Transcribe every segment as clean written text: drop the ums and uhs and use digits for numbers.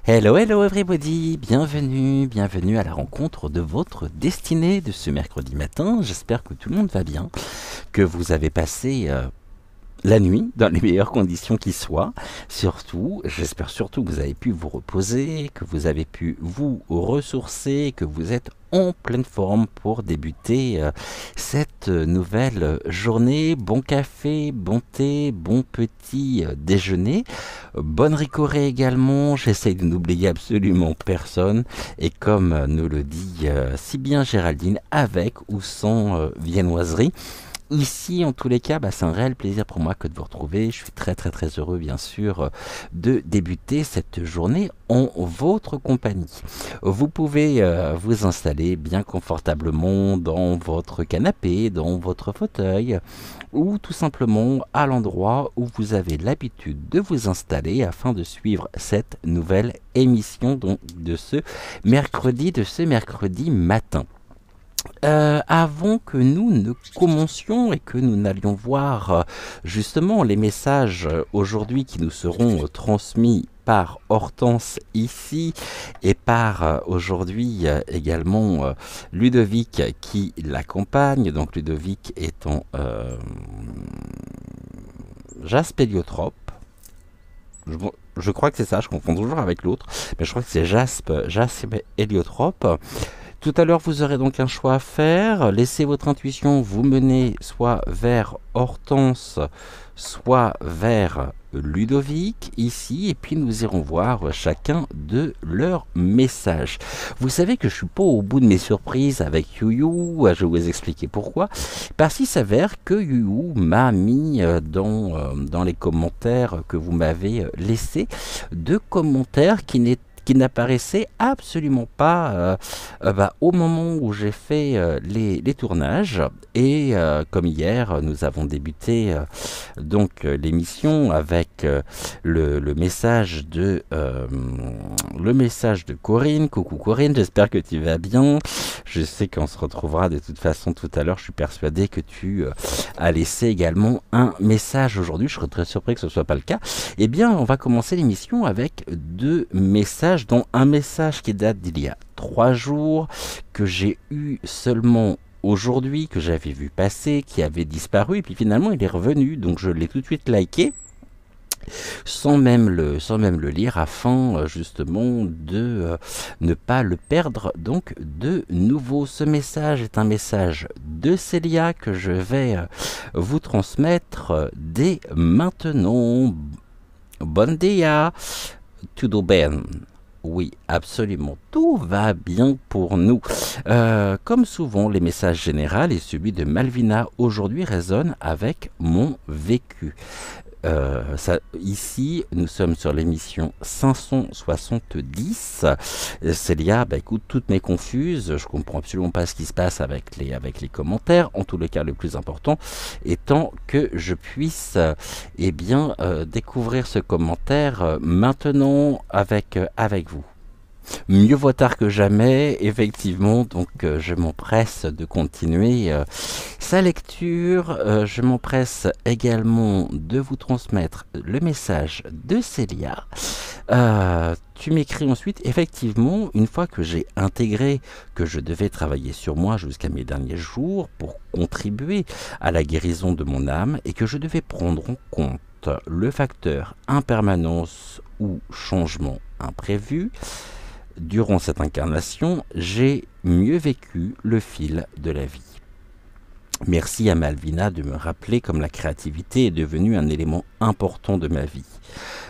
Hello, hello everybody, bienvenue à la rencontre de votre destinée de ce mercredi matin. J'espère que tout le monde va bien, que vous avez passé la nuit dans les meilleures conditions qui soient. Surtout, j'espère surtout que vous avez pu vous reposer, que vous avez pu vous ressourcer, que vous êtes en pleine forme pour débuter cette nouvelle journée. Bon café, bon thé, bon petit déjeuner, bonne ricorée également. J'essaye de n'oublier absolument personne et comme nous le dit si bien Géraldine, avec ou sans viennoiserie. Ici, en tous les cas, c'est un réel plaisir pour moi que de vous retrouver. Je suis très heureux, bien sûr, de débuter cette journée en votre compagnie. Vous pouvez vous installer bien confortablement dans votre canapé, dans votre fauteuil, ou tout simplement à l'endroit où vous avez l'habitude de vous installer afin de suivre cette nouvelle émission donc, de ce mercredi matin. Avant que nous ne commencions et que nous n'allions voir justement les messages aujourd'hui qui nous seront transmis par Hortense ici et par aujourd'hui également Ludovic qui l'accompagne, donc Ludovic étant Jaspe Héliotrope. Je crois que c'est ça, je confonds toujours avec l'autre, mais je crois que c'est Jaspe Héliotrope. Tout à l'heure, vous aurez donc un choix à faire. Laissez votre intuition vous mener soit vers Hortense, soit vers Ludovic, ici, et puis nous irons voir chacun de leurs messages. Vous savez que je suis pas au bout de mes surprises avec Youyou, je vais vous expliquer pourquoi. Parce qu'il s'avère que Youyou m'a mis dans les commentaires que vous m'avez laissés, deux commentaires qui n'apparaissait absolument pas au moment où j'ai fait les tournages. Et comme hier, nous avons débuté donc l'émission avec le message de Corinne. Coucou Corinne, j'espère que tu vas bien. Je sais qu'on se retrouvera de toute façon tout à l'heure. Je suis persuadé que tu as laissé également un message aujourd'hui. Je serais très surpris que ce ne soit pas le cas. Eh bien, on va commencer l'émission avec deux messages, dont un message qui date d'il y a 3 jours, que j'ai eu seulement aujourd'hui, que j'avais vu passer, qui avait disparu, et puis finalement il est revenu, donc je l'ai tout de suite liké, sans même le lire, afin justement de ne pas le perdre donc de nouveau. Ce message est un message de Célia que je vais vous transmettre dès maintenant. Bon dia, tudo bem? Oui, absolument, tout va bien pour nous. Comme souvent, les messages généraux et celui de Malvina aujourd'hui résonnent avec mon vécu. Ici, nous sommes sur l'émission 570. Célia, écoute, toutes mes confuses, je comprends absolument pas ce qui se passe avec les commentaires. En tous les cas, le plus important étant que je puisse découvrir ce commentaire maintenant avec vous. Mieux vaut tard que jamais, effectivement, donc je m'empresse de continuer sa lecture. Je m'empresse également de vous transmettre le message de Célia. Tu m'écris ensuite, effectivement, une fois que j'ai intégré que je devais travailler sur moi jusqu'à mes derniers jours pour contribuer à la guérison de mon âme et que je devais prendre en compte comporte le facteur impermanence ou changement imprévu, durant cette incarnation, j'ai mieux vécu le fil de la vie. Merci à Malvina de me rappeler comme la créativité est devenue un élément important de ma vie.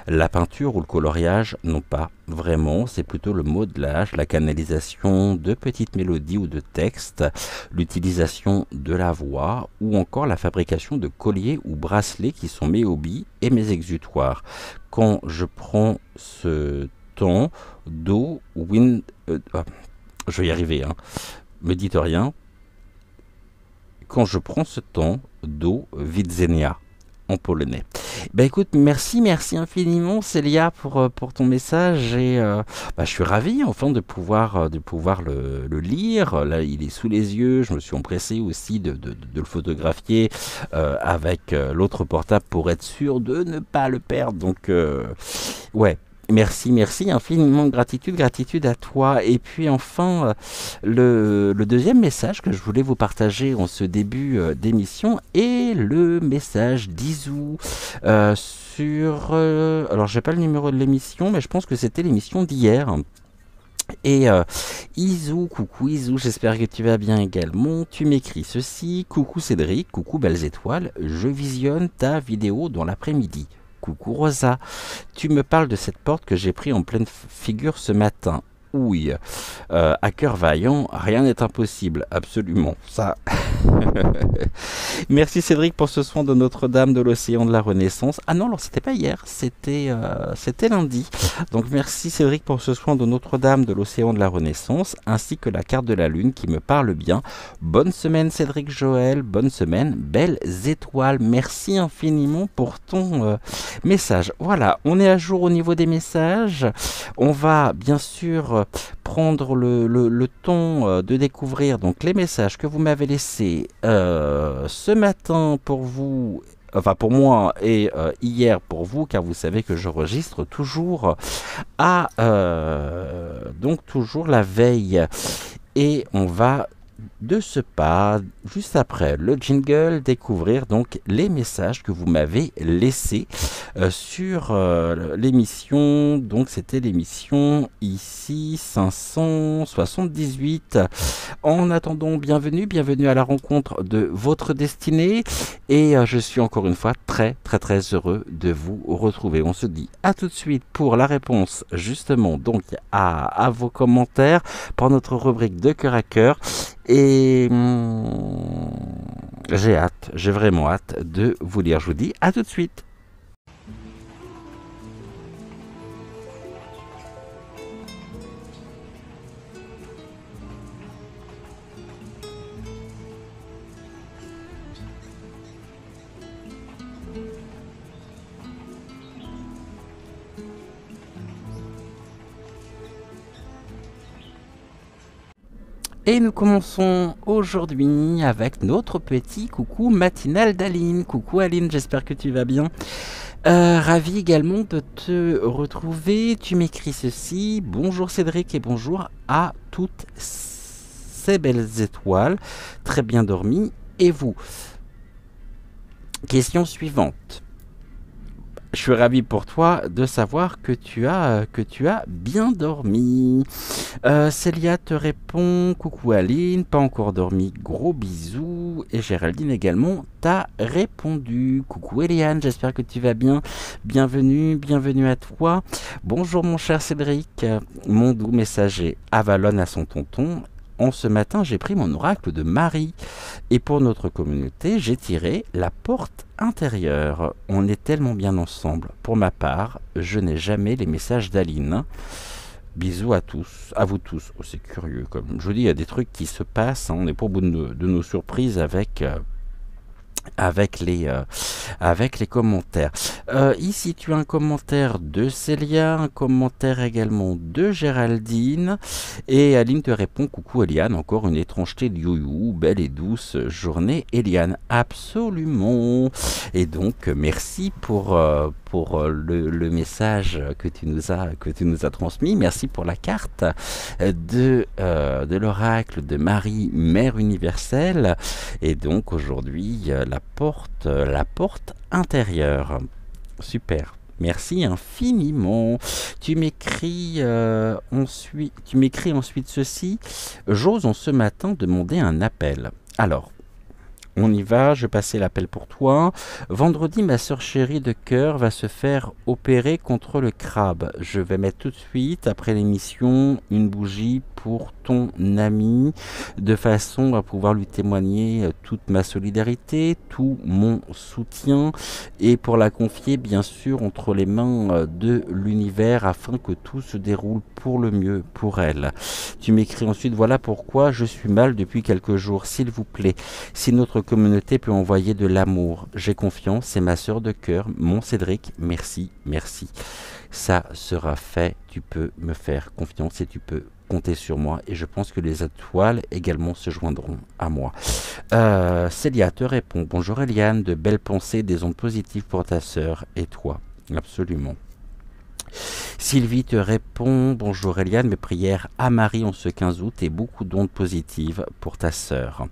La peinture ou le coloriage, non pas vraiment, c'est plutôt le modelage, la canalisation de petites mélodies ou de textes, l'utilisation de la voix ou encore la fabrication de colliers ou bracelets qui sont mes hobbies et mes exutoires. Quand je prends ce temps d'eau, je vais y arriver, hein. Me dites rien. Quand je prends ce temps do widzenia en polonais. Ben écoute, merci infiniment Célia pour ton message et je suis ravi enfin de pouvoir le lire. Là, il est sous les yeux. Je me suis empressé aussi de le photographier avec l'autre portable pour être sûr de ne pas le perdre. Donc ouais. Merci infiniment, gratitude à toi. Et puis enfin, le deuxième message que je voulais vous partager en ce début d'émission est le message d'Izou sur... alors j'ai pas le numéro de l'émission, mais je pense que c'était l'émission d'hier. Et Isou, coucou Isou, j'espère que tu vas bien également. Tu m'écris ceci: coucou Cédric, coucou belles étoiles, je visionne ta vidéo dans l'après-midi. Coucou Rosa, tu me parles de cette porte que j'ai pris en pleine figure ce matin. Oui, à cœur vaillant, rien n'est impossible, absolument, ça. Merci Cédric pour ce soin de Notre-Dame de l'Océan de la Renaissance. Ah non, alors c'était pas hier, c'était lundi. Donc merci Cédric pour ce soin de Notre-Dame de l'Océan de la Renaissance, ainsi que la carte de la Lune qui me parle bien. Bonne semaine Cédric Joël, bonne semaine, belles étoiles. Merci infiniment pour ton message. Voilà, on est à jour au niveau des messages. On va bien sûr prendre le temps de découvrir donc les messages que vous m'avez laissés ce matin pour vous, enfin pour moi, et hier pour vous, car vous savez que j'enregistre toujours à donc toujours la veille. Et on va de ce pas, juste après le jingle, découvrir donc les messages que vous m'avez laissés sur l'émission. Donc c'était l'émission ici 578. En attendant, bienvenue à la rencontre de votre destinée. Et je suis encore une fois très heureux de vous retrouver. On se dit à tout de suite pour la réponse justement donc à vos commentaires pour notre rubrique de cœur à cœur. Et j'ai vraiment hâte de vous lire. Je vous dis à tout de suite. Et nous commençons aujourd'hui avec notre petit coucou matinal d'Aline. Coucou Aline, j'espère que tu vas bien. Ravi également de te retrouver. Tu m'écris ceci: bonjour Cédric et bonjour à toutes ces belles étoiles. Très bien dormi. Et vous? Question suivante. Je suis ravi pour toi de savoir que tu as bien dormi. Célia te répond: coucou Aline, pas encore dormi, gros bisous. Et Géraldine également t'a répondu. Coucou Eliane, j'espère que tu vas bien. Bienvenue à toi. Bonjour mon cher Cédric, mon doux messager avalonne à son tonton. En ce matin, j'ai pris mon oracle de Marie et pour notre communauté, j'ai tiré la porte intérieure. On est tellement bien ensemble. Pour ma part, je n'ai jamais les messages d'Aline. Bisous à tous, à vous tous. Oh, c'est curieux, comme je vous dis, il y a des trucs qui se passent. Hein. On n'est pas au bout de nos surprises avec les commentaires. Ici, tu as un commentaire de Célia, un commentaire également de Géraldine, et Aline te répond: coucou Eliane, encore une étrangeté de you-you, belle et douce journée Eliane. Absolument. Et donc merci pour le message que tu nous as transmis. Merci pour la carte de l'oracle de Marie, Mère universelle. Et donc aujourd'hui la porte intérieure. Super. Merci infiniment. Tu m'écris ensuite ceci. J'ose en ce matin demander un appel. Alors, on y va, je passais l'appel pour toi. Vendredi, ma sœur chérie de cœur va se faire opérer contre le crabe. Je vais mettre tout de suite, après l'émission, une bougie pour ton ami, de façon à pouvoir lui témoigner toute ma solidarité, tout mon soutien, et pour la confier, bien sûr, entre les mains de l'univers, afin que tout se déroule pour le mieux pour elle. Tu m'écris ensuite, voilà pourquoi je suis mal depuis quelques jours, s'il vous plaît. Si notre communauté peut envoyer de l'amour, j'ai confiance, c'est ma sœur de cœur, mon Cédric, merci, merci. Ça sera fait, tu peux me faire confiance et tu peux compter sur moi, et je pense que les étoiles également se joindront à moi. Célia te répond, bonjour Eliane, de belles pensées, des ondes positives pour ta sœur et toi. Absolument. Sylvie te répond, bonjour Eliane, mes prières à Marie en ce 15 août et beaucoup d'ondes positives pour ta sœur.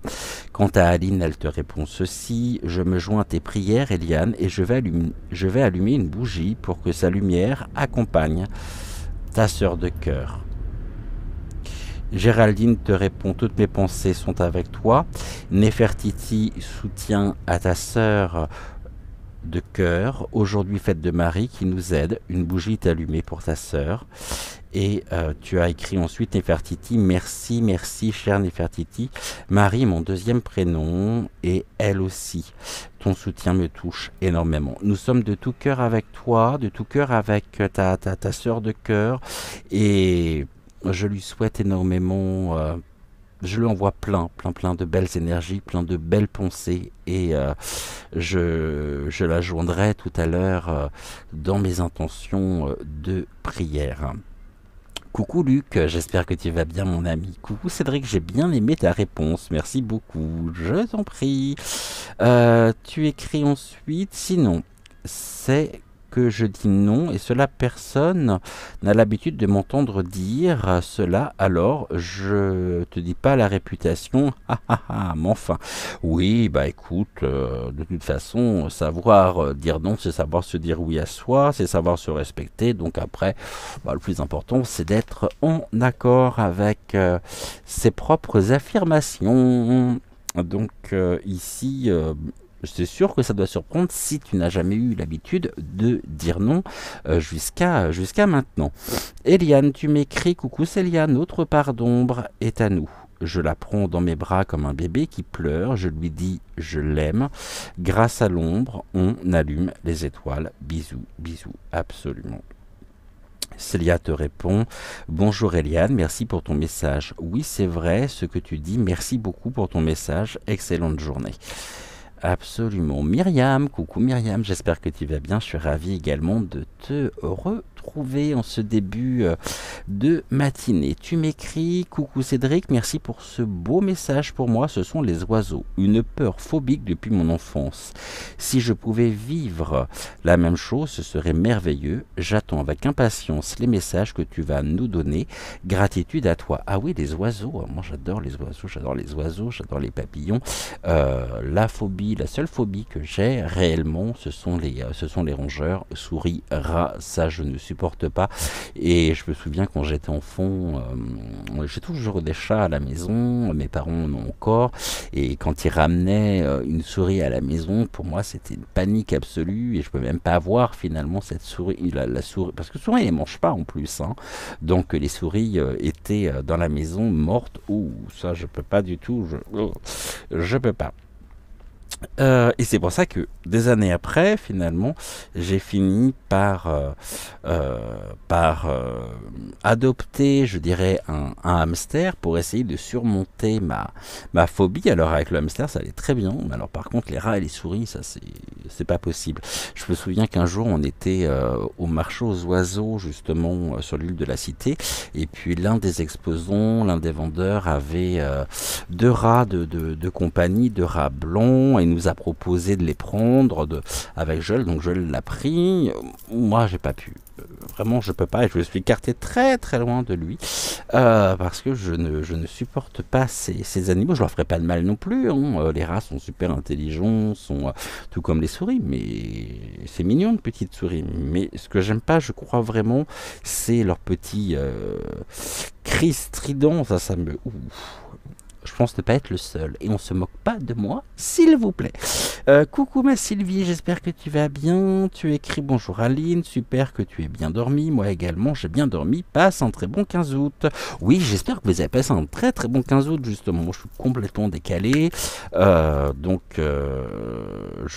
Quant à Aline, elle te répond ceci, je me joins à tes prières Eliane et je vais allumer une bougie pour que sa lumière accompagne ta sœur de cœur. Géraldine te répond, toutes mes pensées sont avec toi. Nefertiti, soutien à ta sœur de cœur, aujourd'hui fête de Marie qui nous aide, une bougie est allumée pour ta sœur. Et tu as écrit ensuite Nefertiti, merci, merci chère Nefertiti, Marie est mon deuxième prénom et elle aussi, ton soutien me touche énormément. Nous sommes de tout cœur avec toi, de tout cœur avec ta sœur de cœur, et je lui souhaite énormément, je lui envoie plein de belles énergies, plein de belles pensées, et je la joindrai tout à l'heure dans mes intentions de prière. Coucou Luc, j'espère que tu vas bien mon ami. Coucou Cédric, j'ai bien aimé ta réponse, merci beaucoup, je t'en prie. Tu écris ensuite, sinon, c'est que je dis non, et cela personne n'a l'habitude de m'entendre dire cela, alors je te dis pas la réputation, mais enfin, oui, bah écoute, de toute façon, savoir dire non, c'est savoir se dire oui à soi, c'est savoir se respecter, donc après, bah, le plus important, c'est d'être en accord avec ses propres affirmations. Donc ici, c'est sûr que ça doit surprendre si tu n'as jamais eu l'habitude de dire non jusqu'à maintenant. Eliane, tu m'écris, coucou Célia, notre part d'ombre est à nous. Je la prends dans mes bras comme un bébé qui pleure, je lui dis je l'aime. Grâce à l'ombre, on allume les étoiles. Bisous, bisous, absolument. Célia te répond, bonjour Eliane, merci pour ton message. Oui, c'est vrai ce que tu dis, merci beaucoup pour ton message, excellente journée. Absolument. Myriam, coucou Myriam, j'espère que tu vas bien, je suis ravi également de te retrouver en ce début de matinée. Tu m'écris, coucou Cédric, merci pour ce beau message pour moi, ce sont les oiseaux, une peur phobique depuis mon enfance. Si je pouvais vivre la même chose, ce serait merveilleux, j'attends avec impatience les messages que tu vas nous donner, gratitude à toi. Ah oui, les oiseaux, moi j'adore les oiseaux, j'adore les papillons, la phobie, la seule phobie que j'ai réellement, ce sont les rongeurs, souris, rats, ça je ne supporte pas. Et je me souviens quand j'étais enfant, j'ai toujours des chats à la maison, mes parents en ont encore, et quand ils ramenaient une souris à la maison, pour moi c'était une panique absolue, et je peux même pas voir finalement cette souris, la souris, parce que souvent ils ne mangent pas en plus, hein. Donc les souris étaient dans la maison mortes, ou ça je peux pas du tout, je peux pas. Et c'est pour ça que des années après, finalement, j'ai fini par adopter, je dirais, un hamster pour essayer de surmonter ma phobie. Alors avec le hamster, ça allait très bien. Mais alors par contre, les rats et les souris, ça c'est pas possible. Je me souviens qu'un jour, on était au marché aux oiseaux, justement, sur l'île de la Cité. Et puis l'un des exposants, l'un des vendeurs avait deux rats de compagnie, deux rats blancs, et nous a proposé de les prendre avec Joël, donc Joël l'a pris. Moi j'ai pas pu, vraiment, je peux pas, et je me suis écarté très très loin de lui, parce que je ne supporte pas ces animaux. Je leur ferai pas de mal non plus, hein. Les rats sont super intelligents, sont tout comme les souris, mais c'est mignon une petite souris. Mais ce que j'aime pas, je crois vraiment, c'est leurs petits cris stridents. Ça me... Ouf. Je pense ne pas être le seul. Et on se moque pas de moi, s'il vous plaît. Coucou ma Sylvie, j'espère que tu vas bien. Tu écris bonjour Aline, super que tu aies bien dormi. Moi également, j'ai bien dormi. Passe un très bon 15 août. Oui, j'espère que vous avez passé un très très bon 15 août, justement. Moi, je suis complètement décalé. Je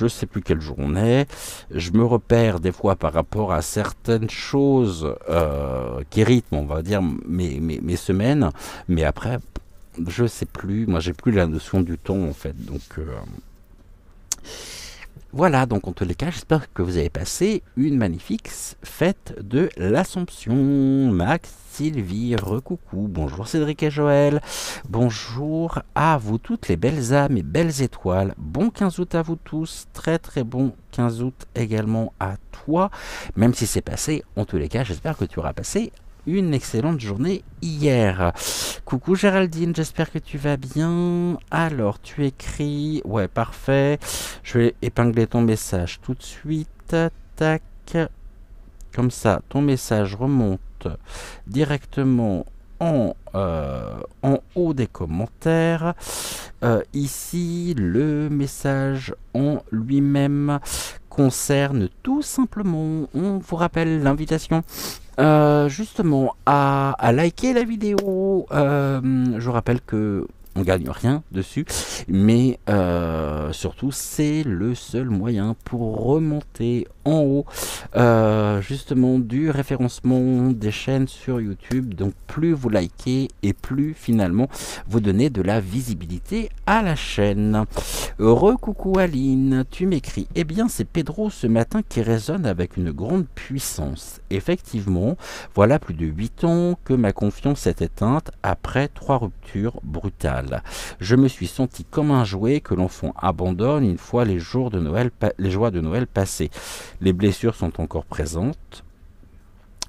sais plus quel jour on est. Je me repère des fois par rapport à certaines choses qui rythment, on va dire, mes semaines. Mais après... je sais plus, moi j'ai plus la notion du temps en fait, donc voilà, donc en tous les cas, j'espère que vous avez passé une magnifique fête de l'Assomption. Max, Sylvie, recoucou, bonjour Cédric et Joël, bonjour à vous toutes les belles âmes et belles étoiles, bon 15 août à vous tous, très très bon 15 août également à toi, même si c'est passé, en tous les cas, j'espère que tu auras passé une excellente journée hier. Coucou Géraldine, j'espère que tu vas bien. Alors, tu écris... ouais, parfait. Je vais épingler ton message tout de suite. Tac. Comme ça, ton message remonte directement en haut des commentaires. Ici, le message en lui-même concerne tout simplement, on vous rappelle l'invitation justement à liker la vidéo. Je rappelle que on gagne rien dessus, mais surtout c'est le seul moyen pour remonter en haut justement du référencement des chaînes sur YouTube. Donc plus vous likez et plus finalement vous donnez de la visibilité à la chaîne. Recoucou Aline, tu m'écris, eh bien c'est Pedro ce matin qui résonne avec une grande puissance. Effectivement, voilà plus de 8 ans que ma confiance est éteinte après 3 ruptures brutales. Je me suis senti comme un jouet que l'enfant abandonne une fois les joies de Noël passées. Les blessures sont encore présentes.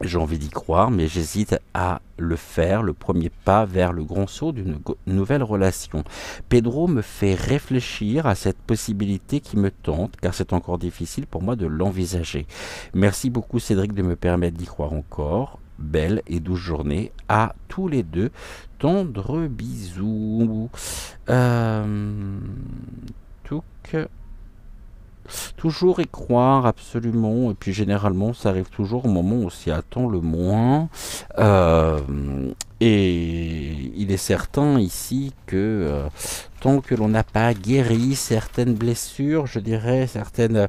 J'ai envie d'y croire, mais j'hésite à le faire, le premier pas vers le grand saut d'une nouvelle relation. Pedro me fait réfléchir à cette possibilité qui me tente, car c'est encore difficile pour moi de l'envisager. Merci beaucoup Cédric de me permettre d'y croire encore. Belle et douce journée à tous les deux. Tendre bisous. Toujours y croire, absolument. Et puis généralement, ça arrive toujours au moment où on s'y attend le moins. Et il est certain ici que tant que l'on n'a pas guéri certaines blessures, je dirais, certaines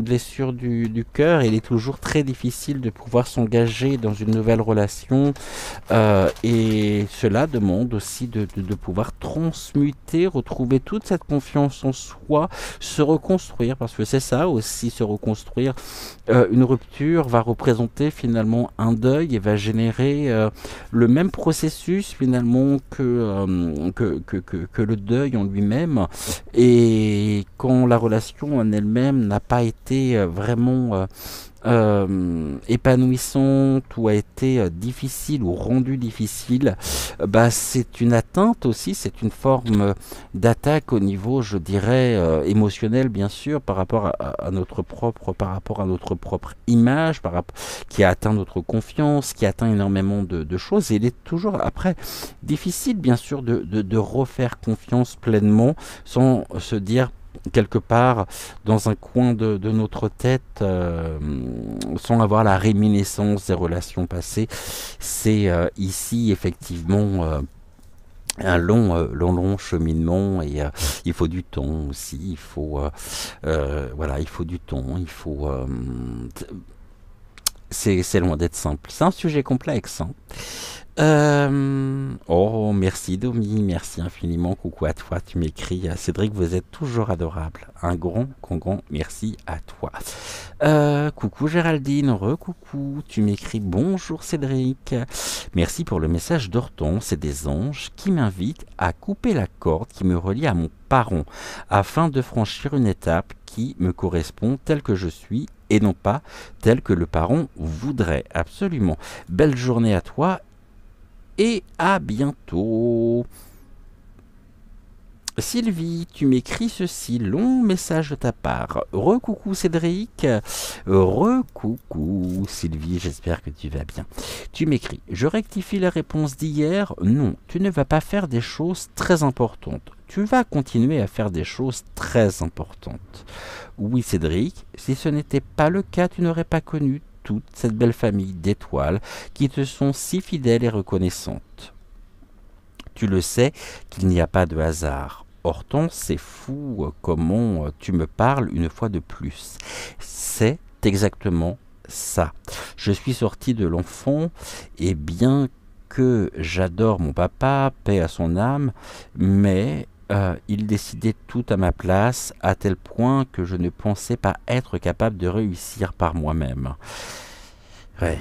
blessures du cœur, il est toujours très difficile de pouvoir s'engager dans une nouvelle relation. Et cela demande aussi de pouvoir transmuter, retrouver toute cette confiance en soi, se reconstruire, parce que c'est ça aussi, se reconstruire. Une rupture va représenter finalement un deuil et va générer le même processus finalement que le deuil en lui-même. Et quand la relation en elle-même n'a pas été vraiment épanouissante ou a été difficile ou rendue difficile, c'est une atteinte aussi, c'est une forme d'attaque au niveau, je dirais, émotionnel bien sûr, par rapport à notre propre image, qui a atteint notre confiance, qui a atteint énormément de choses. Et il est toujours après difficile bien sûr de refaire confiance pleinement sans se dire quelque part dans un coin de notre tête, sans avoir la réminiscence des relations passées. C'est ici effectivement un long cheminement, et il faut du temps aussi, il faut du temps, c'est loin d'être simple, c'est un sujet complexe, hein. Oh, merci Domi, merci infiniment, coucou à toi, tu m'écris, Cédric, vous êtes toujours adorable, un grand merci à toi. Coucou Géraldine, recoucou, tu m'écris, bonjour Cédric, merci pour le message d'Hortense et des anges qui m'invitent à couper la corde qui me relie à mon parent, afin de franchir une étape qui me correspond tel que je suis et non pas tel que le parent voudrait. Absolument. Belle journée à toi et à bientôt. Sylvie, tu m'écris ceci, long message de ta part. Recoucou Cédric, recoucou Sylvie, j'espère que tu vas bien. Tu m'écris, je rectifie la réponse d'hier, non, tu ne vas pas faire des choses très importantes. Tu vas continuer à faire des choses très importantes. Oui Cédric, si ce n'était pas le cas, tu n'aurais pas connu toute cette belle famille d'étoiles qui te sont si fidèles et reconnaissantes. Tu le sais qu'il n'y a pas de hasard. Hortense, c'est fou comment tu me parles une fois de plus. C'est exactement ça. Je suis sorti de l'enfant et bien que j'adore mon papa, paix à son âme, mais il décidait tout à ma place à tel point que je ne pensais pas être capable de réussir par moi-même. Ouais.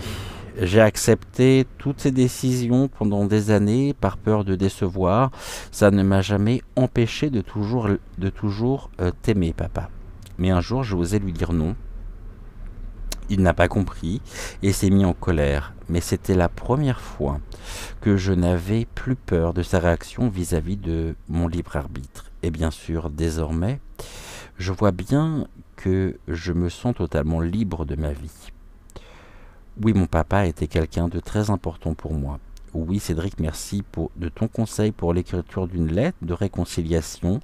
J'ai accepté toutes ces décisions pendant des années par peur de décevoir. Ça ne m'a jamais empêché de toujours t'aimer, papa. Mais un jour, j'ai osé lui dire non. Il n'a pas compris et s'est mis en colère. Mais c'était la première fois que je n'avais plus peur de sa réaction vis-à-vis de mon libre arbitre. Et bien sûr, désormais, je vois bien que je me sens totalement libre de ma vie. Oui, mon papa était quelqu'un de très important pour moi. Oui, Cédric, merci de ton conseil pour l'écriture d'une lettre de réconciliation,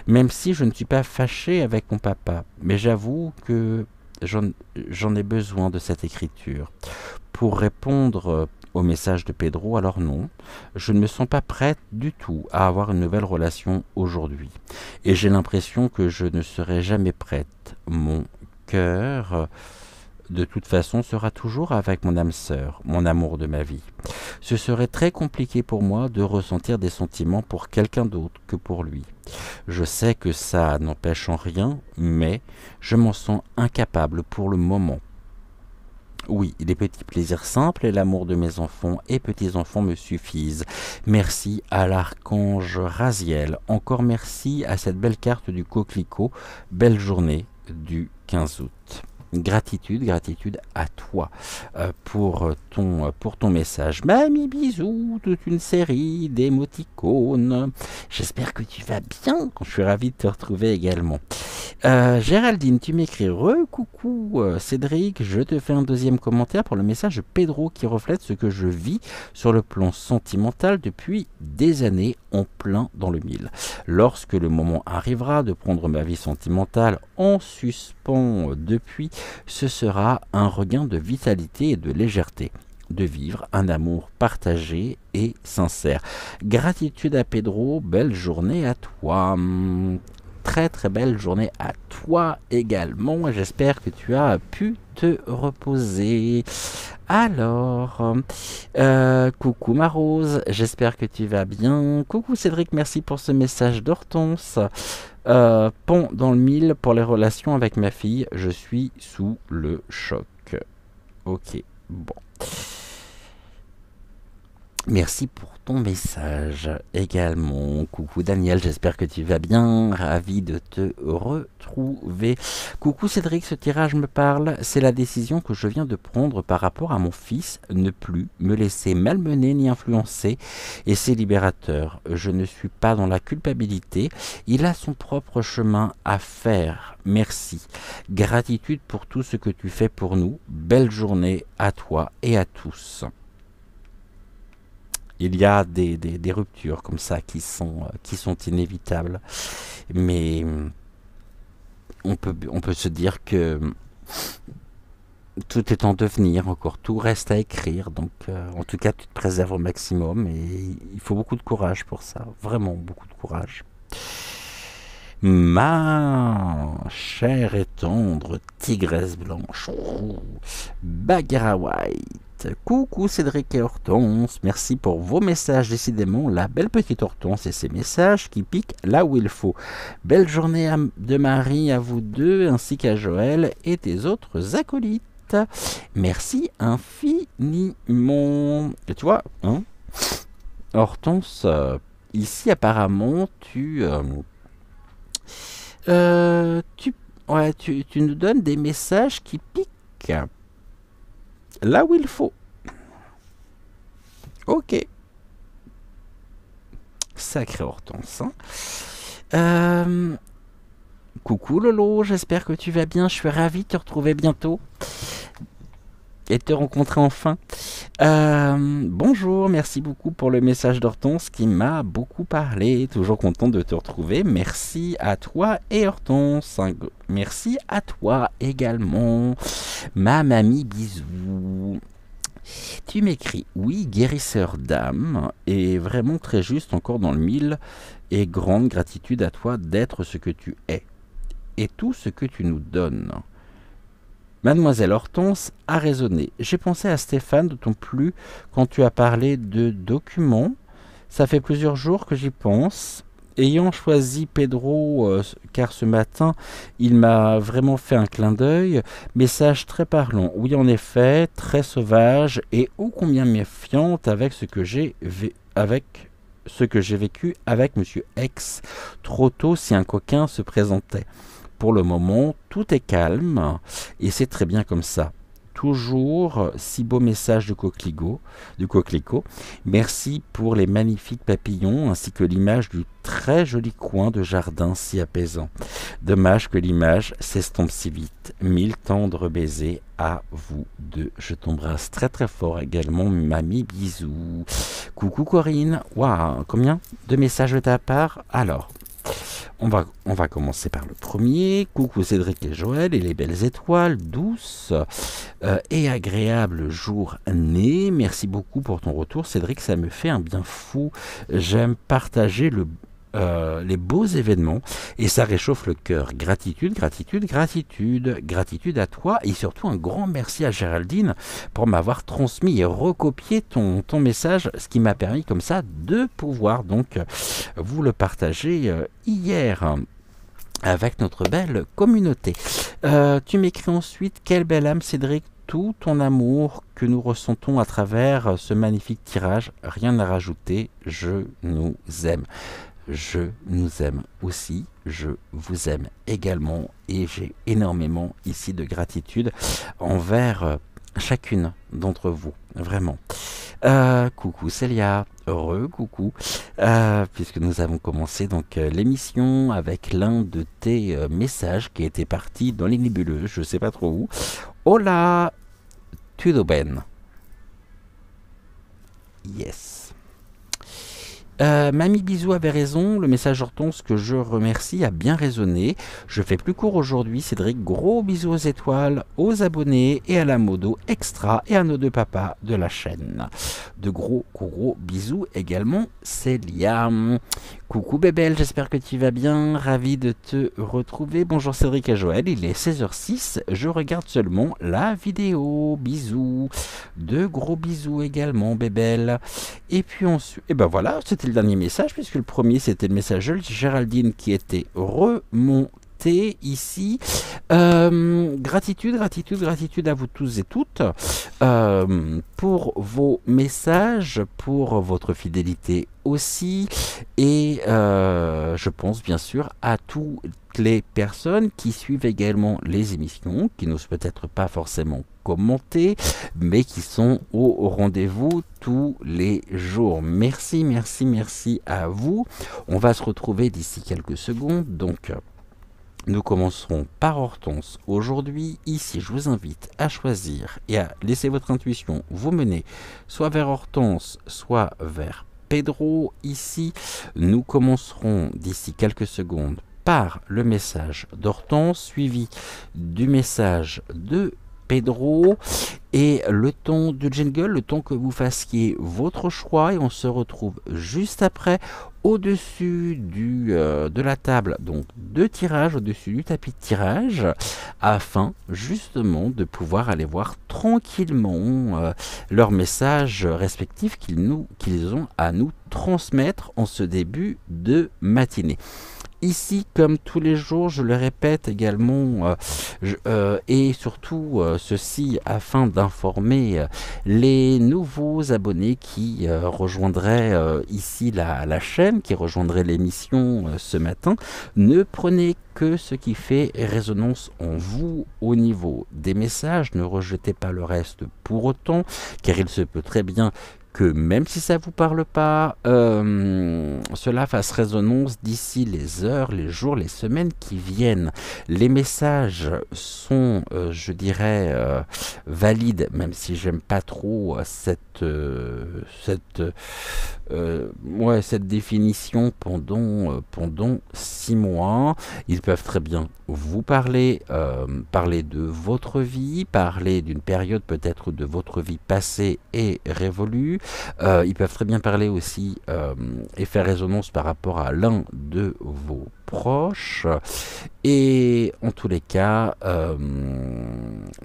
même si je ne suis pas fâché avec mon papa. Mais j'avoue que j'en ai besoin de cette écriture. Pour répondre au message de Pedro, alors non, je ne me sens pas prête du tout à avoir une nouvelle relation aujourd'hui. Et j'ai l'impression que je ne serai jamais prête. Mon cœur de toute façon sera toujours avec mon âme sœur, mon amour de ma vie. Ce serait très compliqué pour moi de ressentir des sentiments pour quelqu'un d'autre que pour lui. Je sais que ça n'empêche en rien, mais je m'en sens incapable pour le moment. Oui, les petits plaisirs simples et l'amour de mes enfants et petits-enfants me suffisent. Merci à l'archange Raziel. Encore merci à cette belle carte du coquelicot. Belle journée du 15 août. Gratitude à toi pour ton message. Mamie bisous, toute une série d'émoticônes. J'espère que tu vas bien. Je suis ravi de te retrouver également. Géraldine, tu m'écris coucou Cédric, je te fais un deuxième commentaire pour le message de Pedro qui reflète ce que je vis sur le plan sentimental depuis des années en plein dans le mille. Lorsque le moment arrivera de prendre ma vie sentimentale en suspens depuis, ce sera un regain de vitalité et de légèreté, de vivre un amour partagé et sincère. Gratitude à Pedro, belle journée à toi. Très très belle journée à toi également. J'espère que tu as pu te reposer. Alors, coucou ma Rose, j'espère que tu vas bien. Coucou Cédric, merci pour ce message d'Hortense. Pont dans le mille pour les relations avec ma fille, je suis sous le choc. Ok, bon. Merci pour ton message également. Coucou Daniel, j'espère que tu vas bien. Ravi de te retrouver. Coucou Cédric, ce tirage me parle. C'est la décision que je viens de prendre par rapport à mon fils. Ne plus me laisser malmener ni influencer. Et c'est libérateur. Je ne suis pas dans la culpabilité. Il a son propre chemin à faire. Merci. Gratitude pour tout ce que tu fais pour nous. Belle journée à toi et à tous. Il y a des ruptures comme ça qui sont inévitables. Mais on peut se dire que tout est en devenir encore, tout reste à écrire. Donc en tout cas, tu te préserves au maximum et il faut beaucoup de courage pour ça. Vraiment beaucoup de courage. Ma chère et tendre tigresse blanche, Bagheera White. Coucou Cédric et Hortense, merci pour vos messages, décidément la belle petite Hortense et ses messages qui piquent là où il faut. Belle journée de Marie à vous deux ainsi qu'à Joël et tes autres acolytes. Merci infiniment. Et tu vois, hein, Hortense, ici apparemment tu Ouais, tu nous donnes des messages qui piquent. Là où il faut. Ok. Sacré Hortense. Hein. Euh, Coucou Lolo, j'espère que tu vas bien. Je suis ravi de te retrouver bientôt et de te rencontrer enfin. Bonjour, merci beaucoup pour le message d'Hortense qui m'a beaucoup parlé. Toujours content de te retrouver. Merci à toi et Hortense. Merci à toi également. Ma mamie, bisous. Tu m'écris, oui, guérisseur d'âme, et vraiment très juste, encore dans le mille, et grande gratitude à toi d'être ce que tu es, et tout ce que tu nous donnes. Mademoiselle Hortense a raisonné. J'ai pensé à Stéphane, d'autant plus quand tu as parlé de documents. Ça fait plusieurs jours que j'y pense. Ayant choisi Pedro, car ce matin, il m'a vraiment fait un clin d'œil, message très parlant. Oui, en effet, très sauvage et ô combien méfiante avec ce que j'ai vécu avec Monsieur X trop tôt si un coquin se présentait. Pour le moment, tout est calme et c'est très bien comme ça. Toujours si beau message du coquelicot. Merci pour les magnifiques papillons ainsi que l'image du très joli coin de jardin si apaisant. Dommage que l'image s'estompe si vite. 1000 tendres baisers à vous deux. Je t'embrasse très très fort également, mamie, bisous. Coucou Corinne. Waouh, combien de messages de ta part? Alors, on va commencer par le premier. Coucou Cédric et Joël et les belles étoiles douces et agréable journée. Merci beaucoup pour ton retour, Cédric. Ça me fait un bien fou. J'aime partager les beaux événements et ça réchauffe le cœur. Gratitude, gratitude, gratitude, gratitude à toi et surtout un grand merci à Géraldine pour m'avoir transmis et recopié ton message, ce qui m'a permis comme ça de pouvoir donc vous le partager hier avec notre belle communauté. Tu m'écris ensuite, quelle belle âme Cédric, tout ton amour que nous ressentons à travers ce magnifique tirage, rien à rajouter, je nous aime. Je nous aime aussi, je vous aime également et j'ai énormément ici de gratitude envers chacune d'entre vous, vraiment. Coucou Célia, heureux coucou, puisque nous avons commencé donc l'émission avec l'un de tes messages qui était parti dans les nébuleuses, je sais pas trop où. Hola, tudo ben. Yes. Mamie Bisou avait raison, le message Hortense que je remercie a bien résonné. Je fais plus court aujourd'hui, Cédric. Gros bisous aux étoiles, aux abonnés et à la modo extra et à nos deux papas de la chaîne. De gros bisous également, Célia. Coucou Bébel, j'espère que tu vas bien. Ravi de te retrouver. Bonjour Cédric et Joël, il est 16h06. Je regarde seulement la vidéo. Bisous. De gros bisous également, Bébel. Et puis ensuite, et ben voilà, c'était le dernier message, puisque le premier c'était le message de Géraldine qui était remonté ici. Gratitude à vous tous et toutes pour vos messages, pour votre fidélité aussi, et je pense bien sûr à toutes les personnes qui suivent également les émissions, qui n'osent peut-être pas forcément commenter, mais qui sont au rendez-vous tous les jours. Merci à vous. On va se retrouver d'ici quelques secondes, donc nous commencerons par Hortense. Aujourd'hui, ici, je vous invite à choisir et à laisser votre intuition vous mener soit vers Hortense, soit vers Pedro. Ici, nous commencerons d'ici quelques secondes par le message d'Hortense, suivi du message de Pedro, et le temps du jingle, le temps que vous fassiez votre choix, et on se retrouve juste après au-dessus de la table, donc de tirage, au-dessus du tapis de tirage, afin justement de pouvoir aller voir tranquillement leurs messages respectifs qu'ils ont à nous transmettre en ce début de matinée. Ici, comme tous les jours, je le répète également, et surtout ceci afin d'informer les nouveaux abonnés qui rejoindraient ici la chaîne, qui rejoindraient l'émission ce matin. Ne prenez que ce qui fait résonance en vous au niveau des messages. Ne rejetez pas le reste pour autant, car il se peut très bien que même si ça ne vous parle pas, cela fasse résonance d'ici les heures, les jours, les semaines qui viennent. Les messages sont, je dirais, valides, même si j'aime pas trop cette définition pendant 6 mois. Ils peuvent très bien vous parler, parler de votre vie, parler d'une période peut-être de votre vie passée et révolue. Ils peuvent très bien parler aussi et faire résonance par rapport à l'un de vos proches. Et en tous les cas,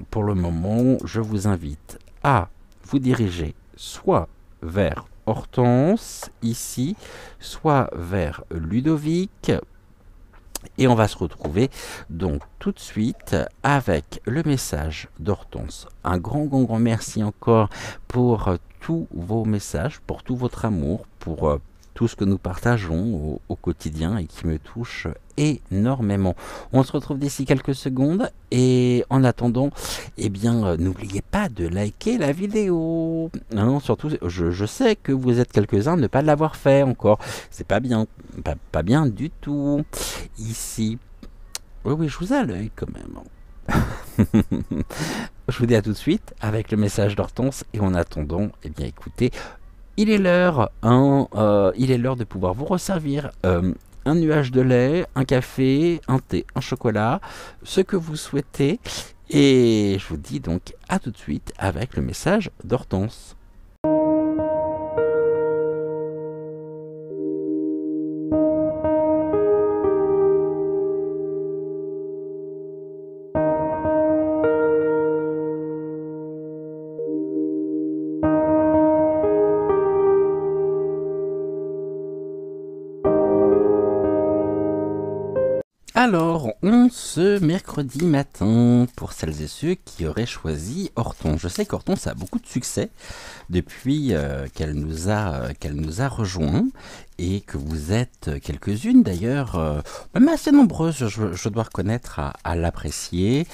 pour le moment, je vous invite à vous diriger soit vers Hortense, ici, soit vers Ludovic. Et on va se retrouver donc tout de suite avec le message d'Hortense. Un grand merci encore pour tous vos messages, pour tout votre amour, pour tout ce que nous partageons au quotidien et qui me touche énormément. On se retrouve d'ici quelques secondes et en attendant, eh bien, n'oubliez pas de liker la vidéo. Hein, surtout, je sais que vous êtes quelques-uns à ne pas l'avoir fait encore. C'est pas bien, pas bien du tout. Ici, oui, je vous ai à l'œil quand même. Je vous dis à tout de suite avec le message d'Hortense et en attendant, eh bien, écoutez, il est l'heure, hein, il est l'heure de pouvoir vous resservir un nuage de lait, un café, un thé, un chocolat, ce que vous souhaitez. Et je vous dis donc à tout de suite avec le message d'Hortense. Alors, ce mercredi matin, pour celles et ceux qui auraient choisi Hortense. Je sais qu'Hortense a beaucoup de succès depuis qu'elle nous a rejoints et que vous êtes quelques-unes d'ailleurs, même assez nombreuses, je dois reconnaître, à l'apprécier.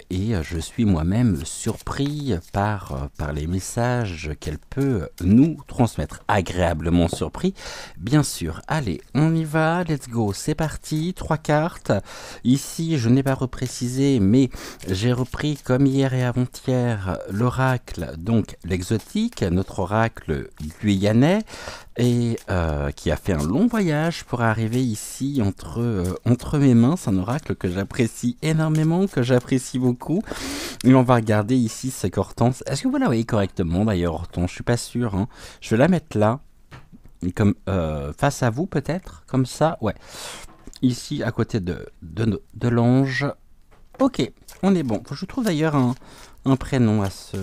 Et je suis moi-même surpris par les messages qu'elle peut nous transmettre. Agréablement surpris, bien sûr. Allez, on y va, let's go, c'est parti. 3 cartes. Ici, je n'ai pas reprécisé, mais j'ai repris comme hier et avant-hier l'oracle, donc l'exotique, notre oracle guyanais, et qui a fait un long voyage pour arriver ici entre mes mains. C'est un oracle que j'apprécie énormément, que j'apprécie beaucoup. Et on va regarder ici ce qu'Hortense... Est-ce que vous la voyez correctement d'ailleurs, Hortense? Je suis pas sûr. Hein. Je vais la mettre là, comme face à vous peut-être, comme ça, ouais. Ici, à côté de l'ange. Ok, on est bon. Je trouve d'ailleurs un prénom à ce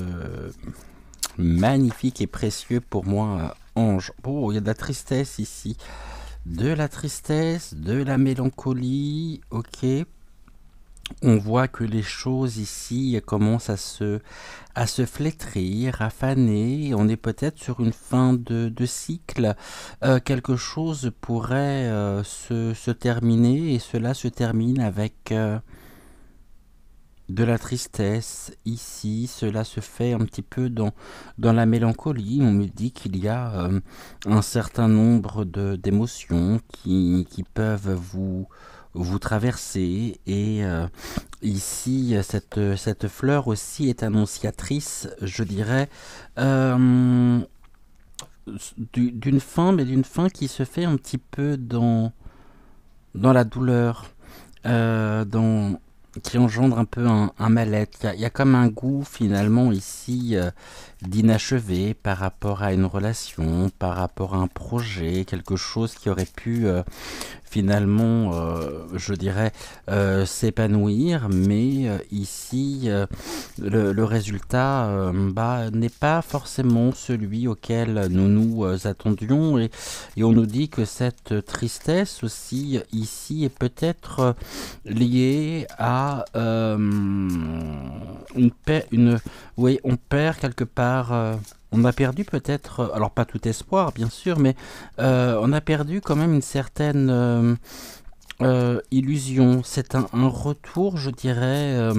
magnifique et précieux pour moi, ange. Oh, il y a de la tristesse ici. De la tristesse, de la mélancolie. Ok. On voit que les choses ici commencent à se flétrir, à faner. On est peut-être sur une fin de cycle. Quelque chose pourrait se terminer et cela se termine avec de la tristesse. Ici, cela se fait un petit peu dans la mélancolie. On me dit qu'il y a un certain nombre d'émotions qui peuvent vous traversez et ici cette fleur aussi est annonciatrice, je dirais, d'une fin, mais d'une fin qui se fait un petit peu dans la douleur, qui engendre un peu un mal-être. Il y a comme un goût finalement ici d'inachevé par rapport à une relation, par rapport à un projet, quelque chose qui aurait pu finalement, je dirais, s'épanouir, mais ici, le résultat n'est pas forcément celui auquel nous nous attendions, et on nous dit que cette tristesse aussi ici est peut-être liée à oui, on perd quelque part. On a perdu peut-être, alors pas tout espoir bien sûr, mais on a perdu quand même une certaine illusion. C'est un retour, je dirais,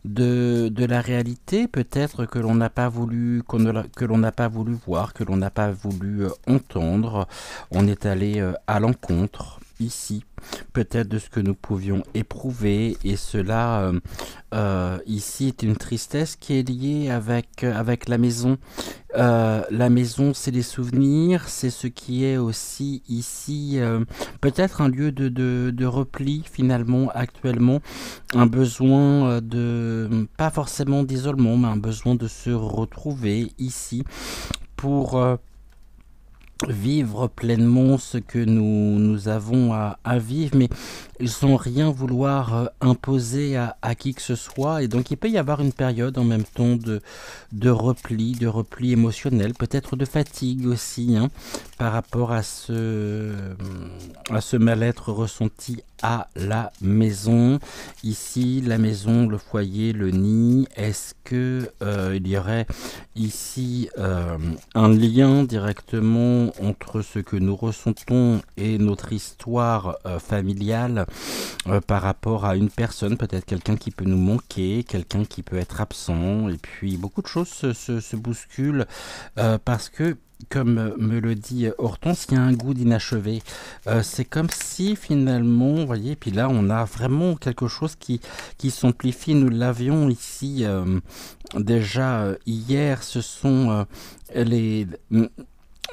de la réalité, peut-être que l'on n'a pas voulu, que l'on n'a pas voulu voir, que l'on n'a pas voulu entendre. On est allé à l'encontre ici, peut-être de ce que nous pouvions éprouver, et cela ici est une tristesse qui est liée avec la maison. La maison, c'est les souvenirs, c'est ce qui est aussi ici peut-être un lieu de repli finalement actuellement, un besoin pas forcément d'isolement, mais un besoin de se retrouver ici pour vivre pleinement ce que nous avons à vivre, mais sans rien vouloir imposer à qui que ce soit. Et donc il peut y avoir une période en même temps de repli émotionnel, peut-être de fatigue aussi, hein, par rapport à ce mal-être ressenti à la maison. Ici, la maison, le foyer, le nid, est-ce que il y aurait ici un lien directement entre ce que nous ressentons et notre histoire familiale par rapport à une personne, peut-être quelqu'un qui peut nous manquer, quelqu'un qui peut être absent, et puis beaucoup de choses se bousculent parce que, comme me le dit Hortense, il y a un goût d'inachevé. C'est comme si finalement, vous voyez, puis là on a vraiment quelque chose qui s'amplifie. Nous l'avions ici déjà hier, ce sont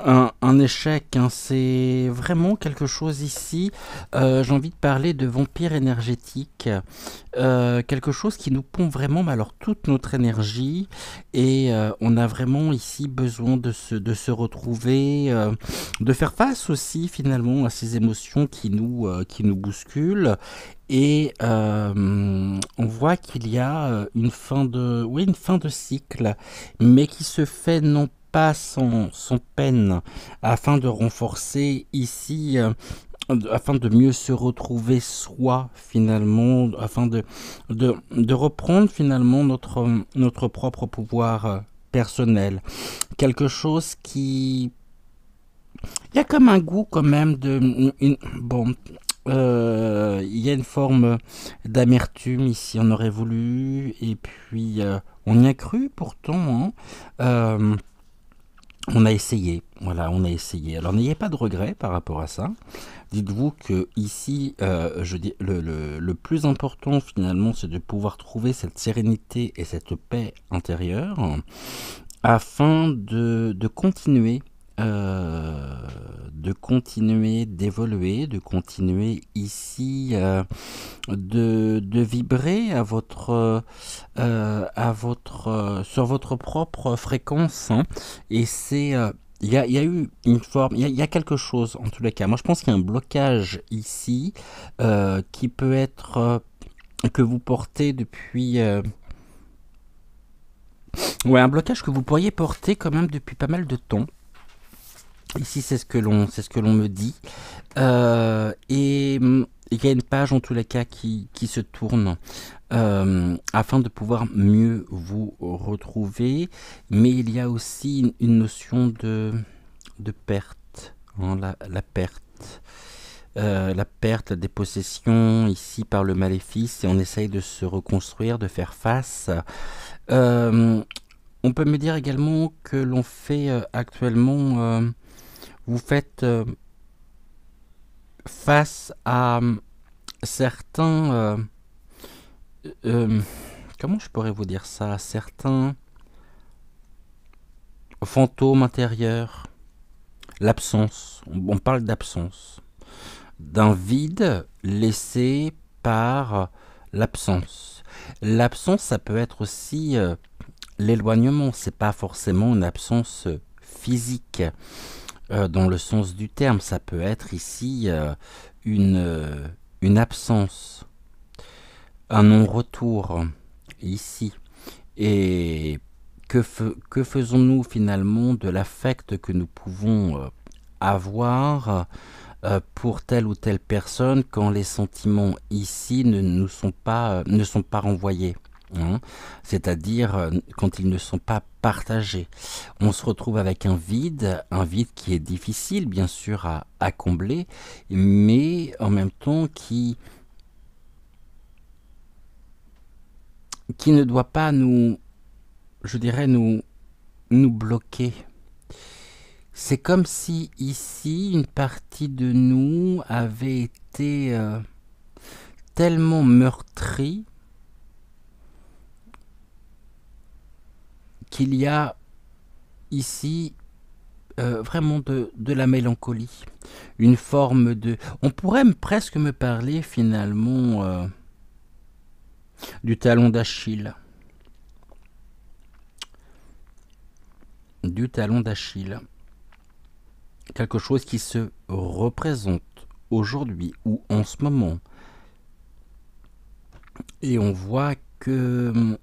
un échec, hein. C'est vraiment quelque chose ici. J'ai envie de parler de vampire énergétique, quelque chose qui nous pompe vraiment, mais alors toute notre énergie, et on a vraiment ici besoin de se retrouver, de faire face aussi finalement à ces émotions qui nous bousculent. Et on voit qu'il y a une fin de cycle, mais qui se fait non pas sans peine, afin de renforcer ici, afin de mieux se retrouver soi finalement, afin de reprendre finalement notre propre pouvoir personnel. Quelque chose qui... Il y a comme un goût quand même bon, il y a une forme d'amertume ici, on aurait voulu, et puis on y a cru pourtant, hein. On a essayé, voilà, on a essayé. Alors n'ayez pas de regrets par rapport à ça. Dites-vous que ici, je dis, le plus important finalement, c'est de pouvoir trouver cette sérénité et cette paix intérieure afin de continuer, d'évoluer, de continuer ici, de vibrer sur votre propre fréquence, hein. Et c'est il y a eu une forme, il y a quelque chose en tous les cas. Moi, je pense qu'il y a un blocage ici qui peut être que vous portez depuis. Ouais, un blocage que vous pourriez porter quand même depuis pas mal de temps. Ici, c'est ce que l'on me dit. Et il y a une page en tous les cas qui se tourne afin de pouvoir mieux vous retrouver. Mais il y a aussi une notion de perte, hein, la perte. La perte des possessions ici par le maléfice, et on essaye de se reconstruire, de faire face. Euh, on peut me dire également que l'on fait actuellement, vous faites face à certains, euh, comment je pourrais vous dire ça, certains fantômes intérieurs, l'absence, on parle d'absence, d'un vide laissé par l'absence. L'absence, ça peut être aussi l'éloignement, c'est pas forcément une absence physique dans le sens du terme, ça peut être ici une absence, un non-retour ici. Et que faisons-nous finalement de l'affect que nous pouvons avoir pour telle ou telle personne quand les sentiments ici ne sont pas renvoyés, hein, c'est-à-dire quand ils ne sont pas partagés. On se retrouve avec un vide qui est difficile bien sûr à combler, mais en même temps qui ne doit pas nous, je dirais, nous bloquer. C'est comme si ici, une partie de nous avait été tellement meurtrie qu'il y a ici vraiment de la mélancolie. Une forme de... On pourrait presque me parler finalement du talon d'Achille. Du talon d'Achille. Quelque chose qui se représente aujourd'hui ou en ce moment. Et on voit que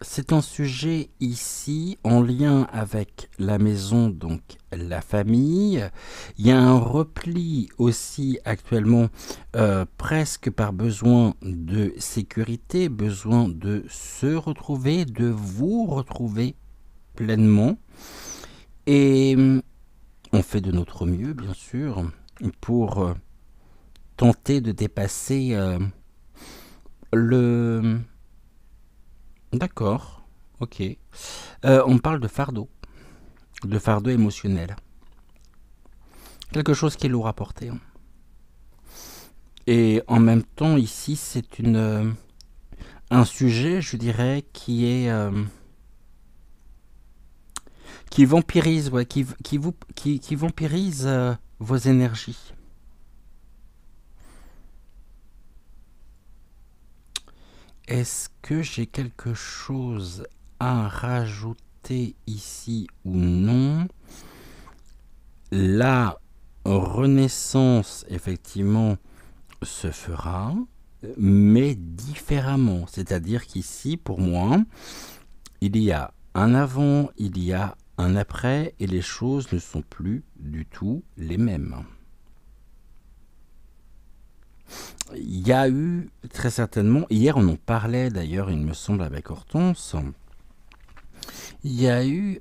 c'est un sujet ici en lien avec la maison, donc la famille. Il y a un repli aussi actuellement presque par besoin de sécurité, besoin de se retrouver, de vous retrouver pleinement. Et on fait de notre mieux, bien sûr, pour tenter de dépasser le... D'accord, ok. On parle de fardeau émotionnel. Quelque chose qui est lourd à porter. Et en même temps, ici, c'est un sujet, je dirais, qui est... qui vampirise, ouais, qui vampirise vos énergies. Est-ce que j'ai quelque chose à rajouter ici ou non? La renaissance, effectivement, se fera, mais différemment. C'est-à-dire qu'ici, pour moi, il y a un avant, il y a un après, et les choses ne sont plus du tout les mêmes. Il y a eu, très certainement, hier on en parlait d'ailleurs, il me semble, avec Hortense, il y a eu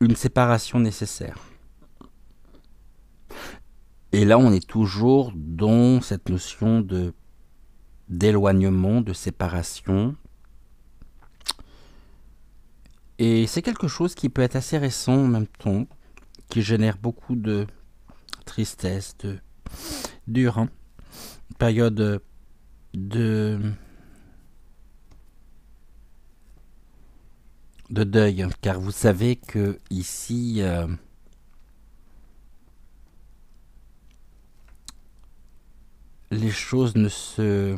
une séparation nécessaire. Et là, on est toujours dans cette notion d'éloignement, de séparation. Et c'est quelque chose qui peut être assez récent en même temps, qui génère beaucoup de tristesse, de dur, hein. Une période de deuil, car vous savez que ici, les choses ne se...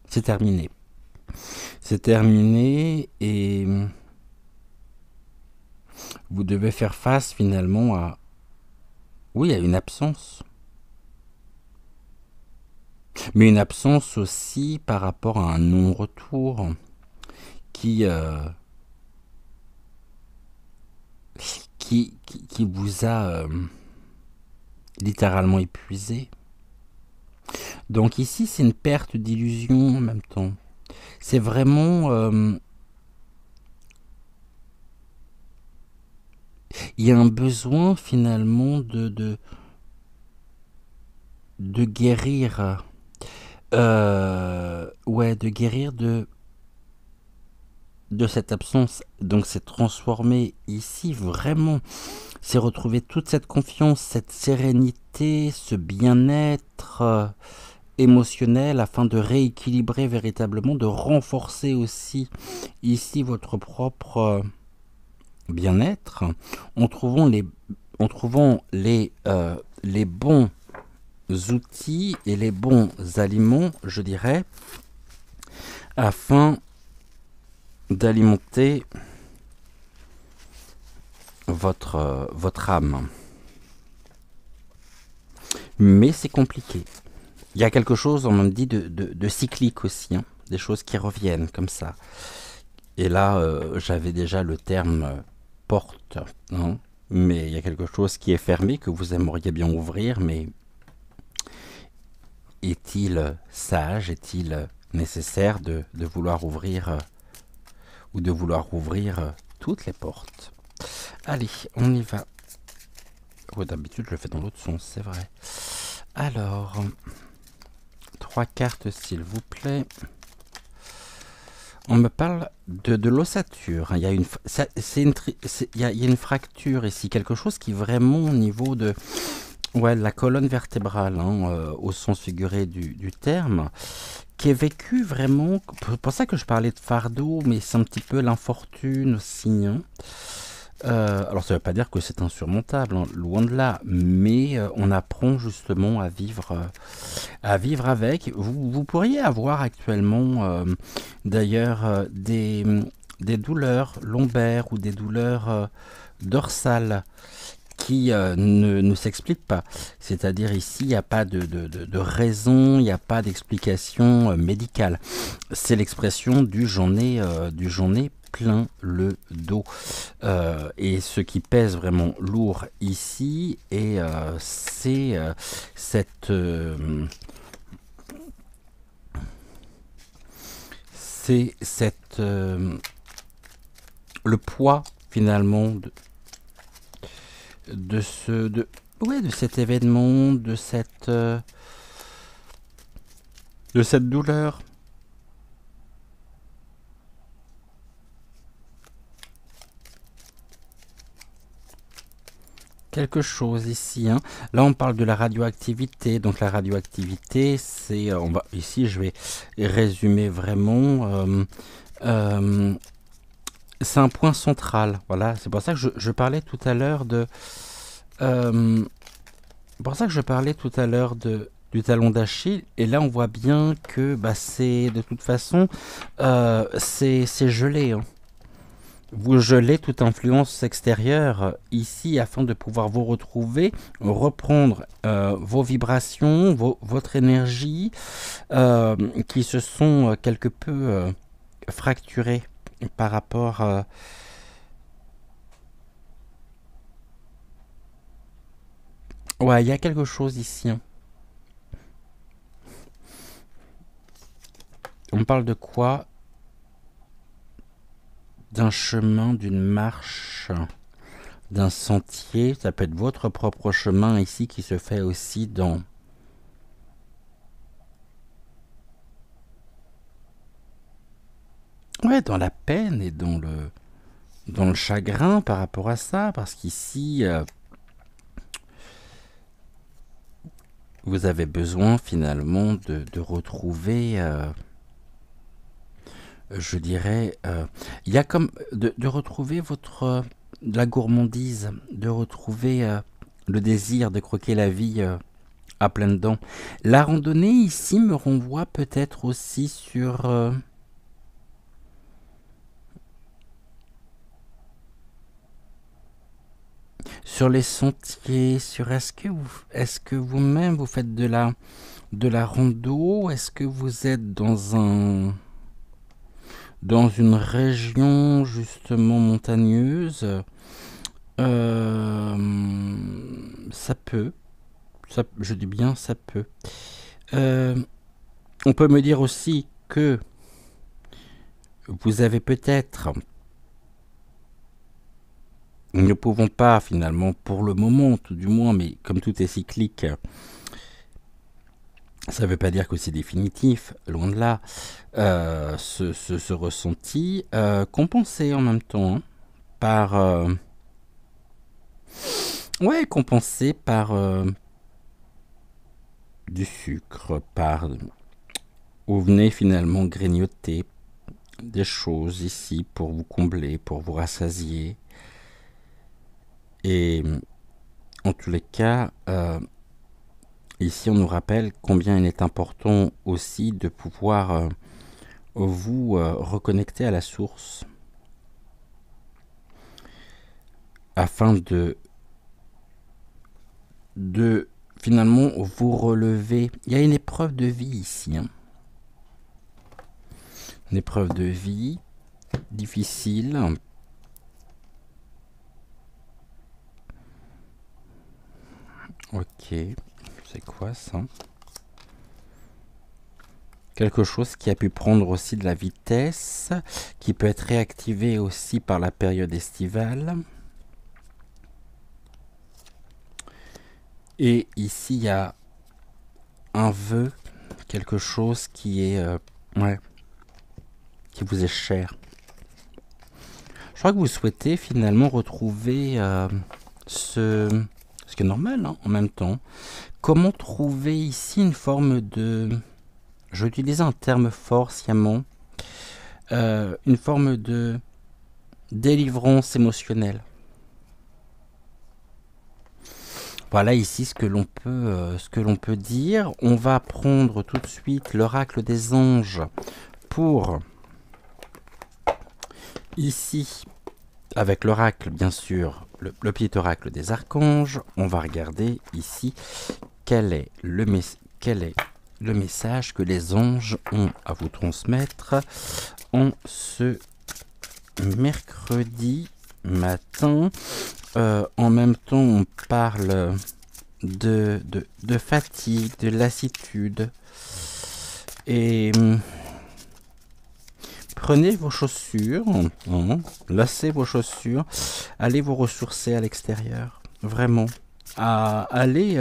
C'est terminé. C'est terminé et vous devez faire face finalement à... Oui, à une absence. Mais une absence aussi par rapport à un non-retour qui vous a littéralement épuisé. Donc ici, c'est une perte d'illusion en même temps. C'est vraiment... il y a un besoin finalement de guérir. Ouais, de guérir de cette absence. Donc c'est transformé ici vraiment. C'est retrouver toute cette confiance, cette sérénité, ce bien-être émotionnel afin de rééquilibrer véritablement, de renforcer aussi ici votre propre bien-être en trouvant les bons outils et les bons aliments, je dirais, afin d'alimenter votre âme. Mais c'est compliqué. Il y a quelque chose, on me dit, de cyclique aussi, hein, des choses qui reviennent comme ça. Et là, j'avais déjà le terme porte, hein, mais il y a quelque chose qui est fermé que vous aimeriez bien ouvrir, mais est-il sage, est-il nécessaire de vouloir ouvrir ou de vouloir ouvrir toutes les portes? Allez, on y va. Oh, d'habitude, je le fais dans l'autre sens, c'est vrai. Alors, 3 cartes, s'il vous plaît. On me parle de l'ossature. Il y a une fracture ici, quelque chose qui est vraiment au niveau de la colonne vertébrale, hein, au sens figuré du terme, qui est vécu vraiment. C'est pour ça que je parlais de fardeau, mais c'est un petit peu l'infortune aussi, hein. Alors ça ne veut pas dire que c'est insurmontable, hein, loin de là, mais on apprend justement à vivre avec. Vous pourriez avoir actuellement d'ailleurs des douleurs lombaires ou des douleurs dorsales qui ne s'expliquent pas. C'est-à-dire ici, il n'y a pas de raison, il n'y a pas d'explication médicale. C'est l'expression du j'en ai plein le dos. Et ce qui pèse vraiment lourd ici, c'est le poids finalement de cet événement, de cette douleur. Quelque chose ici, hein. Là, on parle de la radioactivité. Donc, la radioactivité, c'est, ici, je vais résumer vraiment. C'est un point central. Voilà, c'est pour ça que je parlais tout à l'heure du talon d'Achille. Et là, on voit bien que, c'est de toute façon, c'est gelé, hein. Vous gelez toute influence extérieure ici afin de pouvoir vous retrouver, reprendre vos vibrations, votre énergie qui se sont quelque peu fracturées par rapport il y a quelque chose ici, hein. On parle de quoi? D'un chemin, d'une marche, d'un sentier. Ça peut être votre propre chemin ici qui se fait aussi dans la peine et dans le chagrin par rapport à ça, parce qu'ici vous avez besoin finalement de retrouver je dirais, il y a comme de retrouver de la gourmandise, de retrouver le désir de croquer la vie à pleines dents. La randonnée ici me renvoie peut-être aussi sur les sentiers, sur est-ce que vous-même vous faites de la rando, est-ce que vous êtes dans une région justement montagneuse? Ça peut, je dis bien ça peut. On peut me dire aussi que vous avez peut-être, nous ne pouvons pas finalement pour le moment tout du moins, mais comme tout est cyclique, ça ne veut pas dire que c'est définitif, loin de là, ce ressenti compensé en même temps, hein, par compensé par du sucre, par vous venez finalement grignoter des choses ici pour vous combler, pour vous rassasier. Et en tous les cas, ici on nous rappelle combien il est important aussi de pouvoir vous reconnecter à la source afin de finalement vous relevez. Il y a une épreuve de vie ici. Hein. Une épreuve de vie difficile. Ok, c'est quoi ça? Quelque chose qui a pu prendre aussi de la vitesse, qui peut être réactivé aussi par la période estivale. Et ici, il y a un vœu, quelque chose qui est, qui vous est cher. Je crois que vous souhaitez finalement retrouver ce qui est normal hein, en même temps. Comment trouver ici une forme de... Je vais utiliser un terme fort sciemment. Une forme de délivrance émotionnelle. Voilà ici ce que l'on peut dire. On va prendre tout de suite l'oracle des anges pour ici, avec l'oracle bien sûr, le petit oracle des archanges. On va regarder ici quel est le message que les anges ont à vous transmettre en ce mercredi matin. En même temps, on parle de fatigue, de lassitude. Et prenez vos chaussures, lacez vos chaussures, allez vous ressourcer à l'extérieur. Vraiment. Allez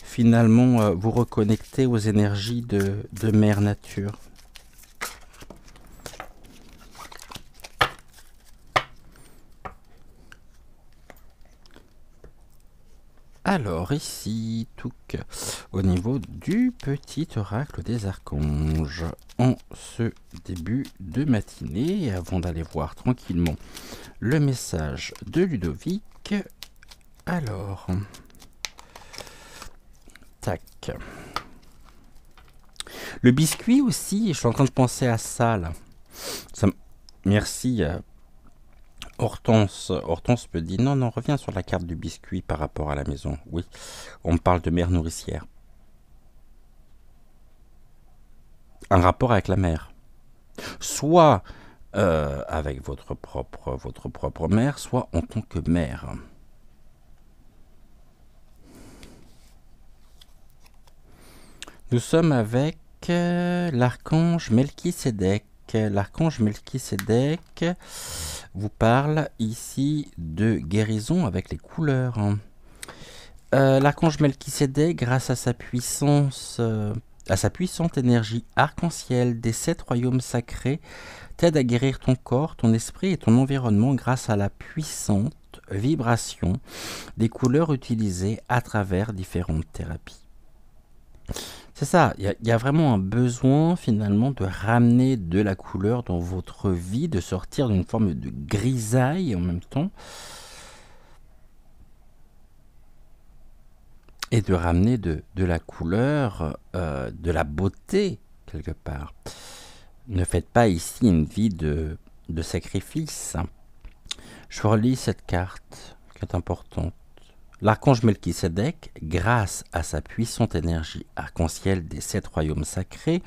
finalement vous reconnecter aux énergies de Mère Nature. Alors ici, Touk, au niveau du petit oracle des archanges, en ce début de matinée, avant d'aller voir tranquillement le message de Ludovic, alors, tac. Le biscuit aussi, je suis en train de penser à ça là. Merci Hortense me dit non, reviens sur la carte du biscuit par rapport à la maison. Oui, on parle de mère nourricière. Un rapport avec la mère. Soit avec votre propre mère, soit en tant que mère. Nous sommes avec l'archange Melchisédek. L'archange Melchisédek vous parle ici de guérison avec les couleurs. L'archange Melchisédek, grâce à sa puissance, à sa puissante énergie arc-en-ciel des 7 royaumes sacrés, t'aide à guérir ton corps, ton esprit et ton environnement grâce à la puissante vibration des couleurs utilisées à travers différentes thérapies. C'est ça, il y a vraiment un besoin finalement de ramener de la couleur dans votre vie, de sortir d'une forme de grisaille en même temps et de ramener de la couleur, de la beauté quelque part. Ne faites pas ici une vie de sacrifice. Je relis cette carte qui est importante. L'archange Melchisédek, grâce à sa puissante énergie arc-en-ciel des 7 royaumes sacrés,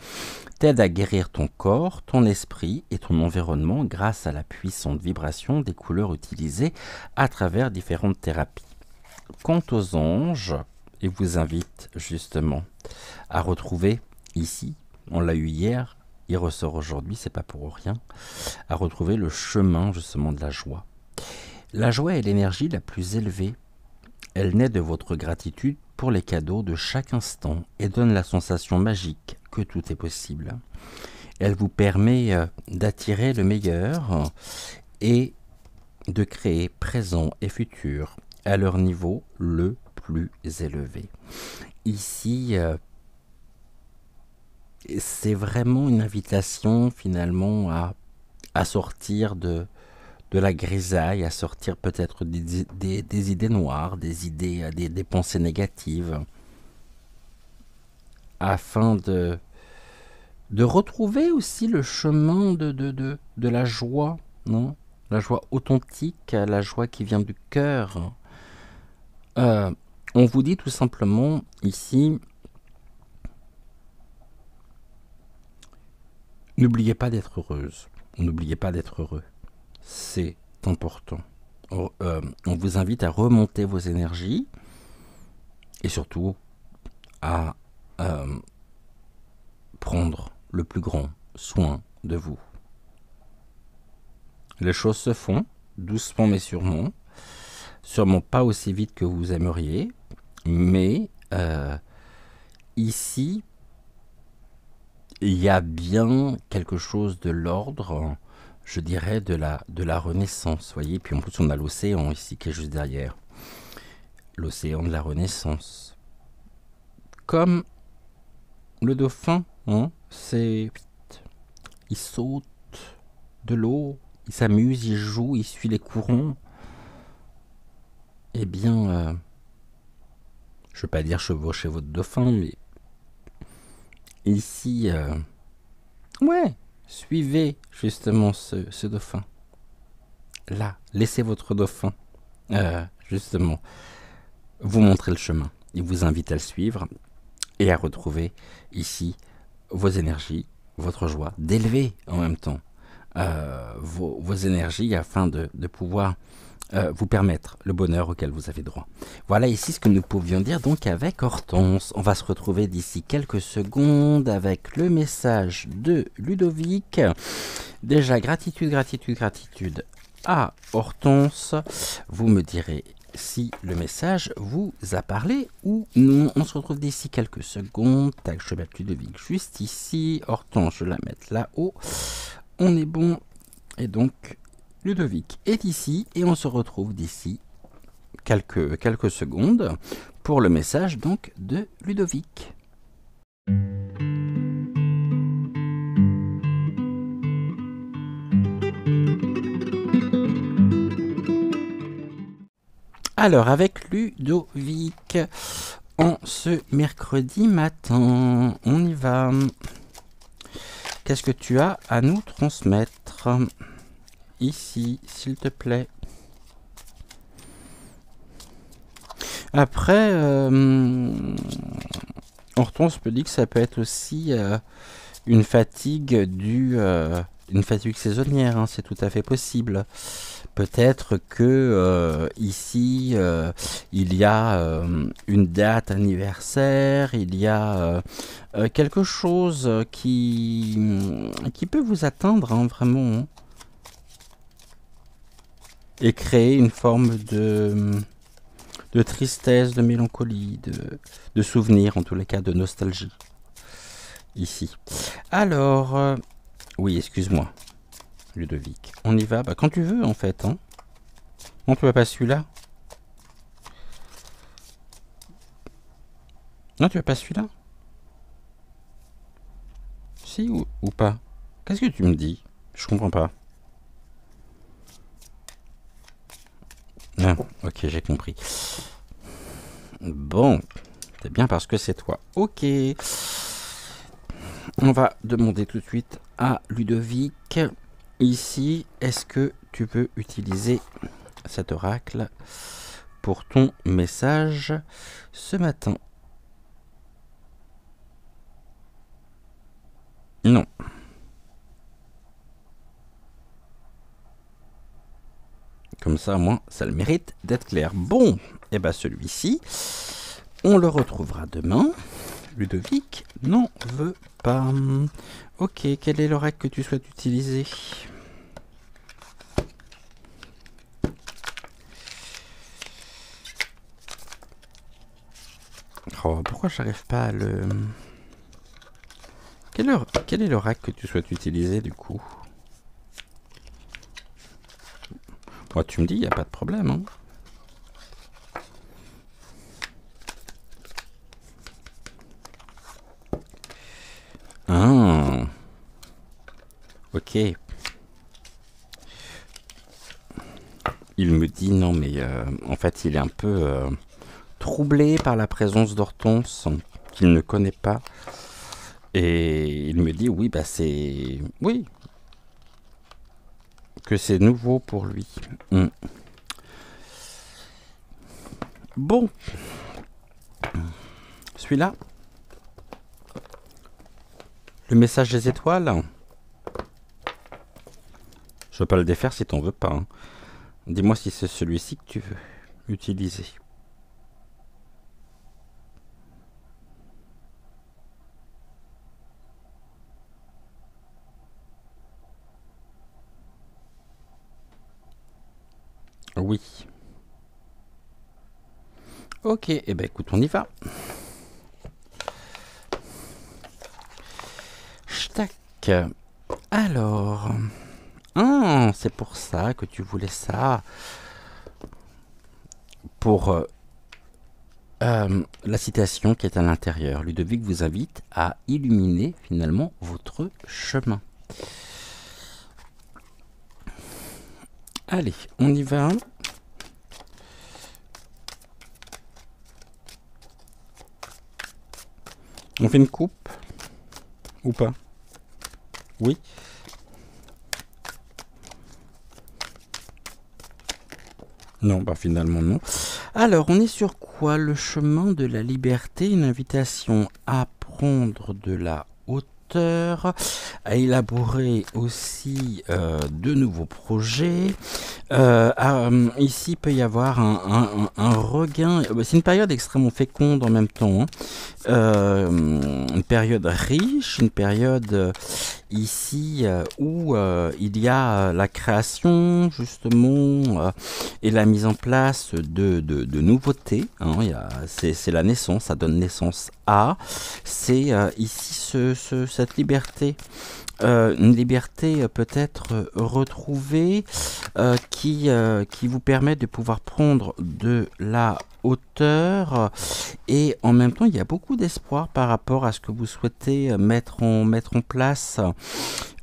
t'aide à guérir ton corps, ton esprit et ton environnement grâce à la puissante vibration des couleurs utilisées à travers différentes thérapies. Quant aux anges, ils vous invitent justement à retrouver ici, on l'a eu hier, il ressort aujourd'hui, c'est pas pour rien, à retrouver le chemin justement de la joie. La joie est l'énergie la plus élevée. Elle naît de votre gratitude pour les cadeaux de chaque instant et donne la sensation magique que tout est possible. Elle vous permet d'attirer le meilleur et de créer présent et futur à leur niveau le plus élevé. Ici, c'est vraiment une invitation finalement à sortir de la grisaille, à sortir peut-être des idées noires, des pensées négatives, afin de retrouver aussi le chemin de la joie, non? La joie authentique, la joie qui vient du cœur. On vous dit tout simplement ici, n'oubliez pas d'être heureuse, n'oubliez pas d'être heureux. C'est important. On vous invite à remonter vos énergies et surtout à prendre le plus grand soin de vous. Les choses se font, doucement mais sûrement. Sûrement pas aussi vite que vous aimeriez, mais ici, il y a bien quelque chose de l'ordre, je dirais, de la Renaissance. Voyez, puis en plus, on a l'océan ici qui est juste derrière. L'océan de la Renaissance. Comme le dauphin, hein, il saute de l'eau, il s'amuse, il joue, il suit les courants. Eh bien, je ne veux pas dire chevaucher votre dauphin, mais ici, ouais, suivez justement ce dauphin. Là, laissez votre dauphin, justement, vous montrer le chemin. Il vous invite à le suivre et à retrouver ici vos énergies, votre joie, d'élever en même temps vos énergies afin de pouvoir vous permettre le bonheur auquel vous avez droit. Voilà ici ce que nous pouvions dire donc avec Hortense. On va se retrouver d'ici quelques secondes avec le message de Ludovic. Déjà, gratitude, gratitude, gratitude à Hortense. Vous me direz si le message vous a parlé ou non. On se retrouve d'ici quelques secondes. Tac, je vais mettre Ludovic juste ici. Hortense, je vais la mettre là-haut. On est bon. Et donc, Ludovic est ici et on se retrouve d'ici quelques secondes pour le message donc de Ludovic. Alors avec Ludovic, en ce mercredi matin, on y va. Qu'est-ce que tu as à nous transmettre ici, s'il te plaît? Après, Hortense me dit que ça peut être aussi une fatigue une fatigue saisonnière, hein, c'est tout à fait possible. Peut-être que ici, il y a une date anniversaire, il y a quelque chose qui peut vous atteindre, hein, vraiment, hein, et créer une forme de tristesse, de mélancolie, de souvenir, en tous les cas, de nostalgie, ici. Alors, oui, excuse-moi, Ludovic, on y va, bah, quand tu veux, en fait, hein. Non, tu veux pas celui-là? Non, tu veux pas celui-là? Si ou pas? Qu'est-ce que tu me dis? Je comprends pas. Ah, ok, j'ai compris. Bon, c'est bien parce que c'est toi. Ok. On va demander tout de suite à Ludovic. Ici, est-ce que tu peux utiliser cet oracle pour ton message ce matin? Non. Comme ça, moi, ça le mérite d'être clair. Bon, et bien celui-ci, on le retrouvera demain. Ludovic n'en veut pas. Ok, quel est l'oracle que tu souhaites utiliser? Oh, pourquoi j'arrive pas à le... Quel est l'oracle que tu souhaites utiliser du coup? Moi, tu me dis, il n'y a pas de problème. Hein. Ah. Ok. Il me dit non, mais en fait, il est un peu troublé par la présence d'Hortense qu'il ne connaît pas. Et il me dit oui, bah c'est... Oui. Que c'est nouveau pour lui. Bon. Celui-là. Le message des étoiles. Je veux pas le défaire si t'en veux pas. Hein. Dis-moi si c'est celui-ci que tu veux utiliser. Oui. Ok, et ben écoute, on y va. Tac. Alors. Ah, c'est pour ça que tu voulais ça. Pour la citation qui est à l'intérieur. Ludovic vous invite à illuminer finalement votre chemin. Allez, on y va. On fait une coupe ou pas? Oui. Non, bah finalement non. Alors, on est sur quoi? Le chemin de la liberté, une invitation à prendre de la hauteur, à élaborer aussi de nouveaux projets. Ici, il peut y avoir un regain. C'est une période extrêmement féconde en même temps. Hein. Une période riche, une période ici où il y a la création justement et la mise en place de nouveautés. Hein. C'est la naissance, ça donne naissance à. C'est ici cette liberté. Une liberté peut-être retrouvée qui vous permet de pouvoir prendre de la hauteur et en même temps il y a beaucoup d'espoir par rapport à ce que vous souhaitez mettre en place.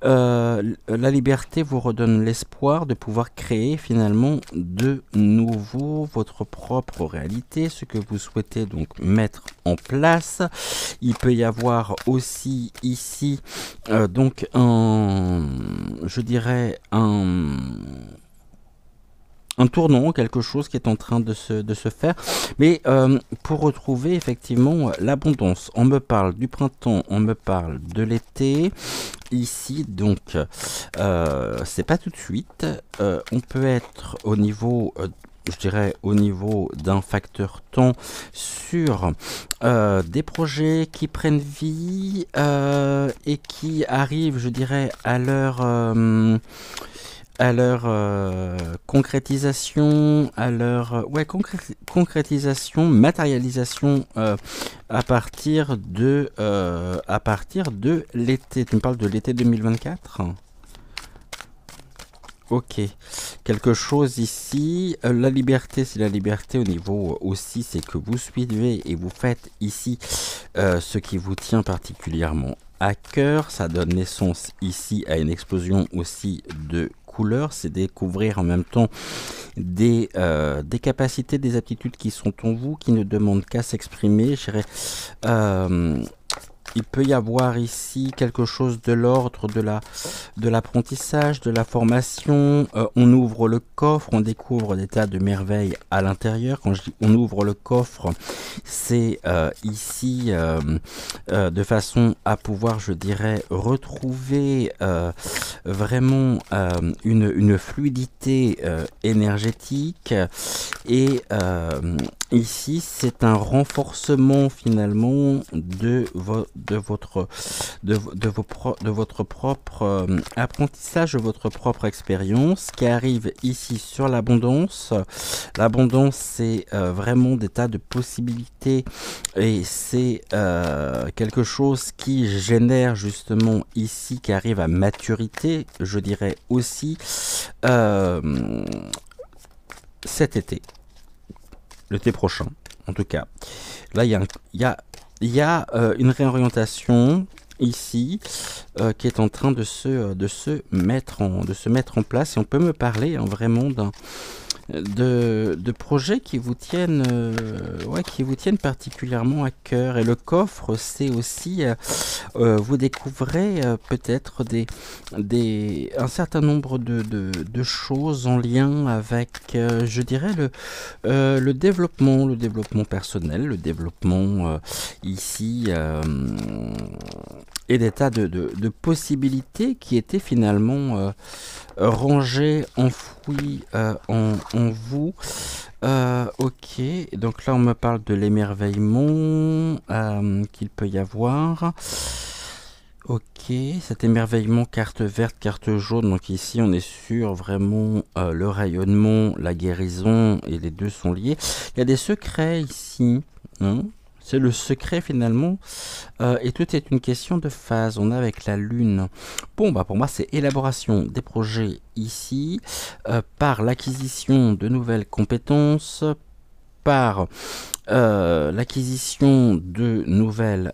La liberté vous redonne l'espoir de pouvoir créer finalement de nouveau votre propre réalité, ce que vous souhaitez donc mettre en place. Il peut y avoir aussi ici donc je dirais un tournant, quelque chose qui est en train de se faire. Mais pour retrouver effectivement l'abondance, on me parle du printemps, on me parle de l'été. Ici, donc, c'est pas tout de suite. On peut être au niveau... je dirais au niveau d'un facteur temps sur des projets qui prennent vie et qui arrivent, je dirais, à leur concrétisation, à leur concrétisation, matérialisation à partir de l'été. Tu me parles de l'été 2024 ? Ok, quelque chose ici, la liberté, c'est la liberté au niveau aussi, c'est que vous suivez et vous faites ici ce qui vous tient particulièrement à cœur. Ça donne naissance ici à une explosion aussi de couleurs, c'est découvrir en même temps des capacités, des aptitudes qui sont en vous, qui ne demandent qu'à s'exprimer. Je dirais, il peut y avoir ici quelque chose de l'ordre de l'apprentissage, de la formation. On ouvre le coffre, on découvre des tas de merveilles à l'intérieur. Quand je dis on ouvre le coffre, c'est ici de façon à pouvoir, je dirais, retrouver vraiment une fluidité énergétique. Et ici, c'est un renforcement finalement de votre propre apprentissage, de votre propre expérience qui arrive ici sur l'abondance. L'abondance, c'est vraiment des tas de possibilités et c'est quelque chose qui génère justement ici, qui arrive à maturité, je dirais aussi cet été, l'été prochain en tout cas. Là, il y a une réorientation ici qui est en train de se mettre en place, et on peut me parler vraiment de projets qui vous tiennent, ouais, qui vous tiennent particulièrement à cœur. Et le coffre, c'est aussi, vous découvrez peut-être un certain nombre de choses en lien avec, je dirais, le développement personnel, le développement ici, et des tas de possibilités qui étaient finalement rangées, enfouies en vous. Ok, donc là on me parle de l'émerveillement qu'il peut y avoir. Ok, cet émerveillement, carte verte, carte jaune, donc ici on est sur vraiment le rayonnement, la guérison, et les deux sont liés. Il y a des secrets ici, hein. C'est le secret finalement, et tout est une question de phase. On a avec la lune. Bon, bah pour moi c'est élaboration des projets ici, par l'acquisition de nouvelles compétences, par l'acquisition de nouvelles,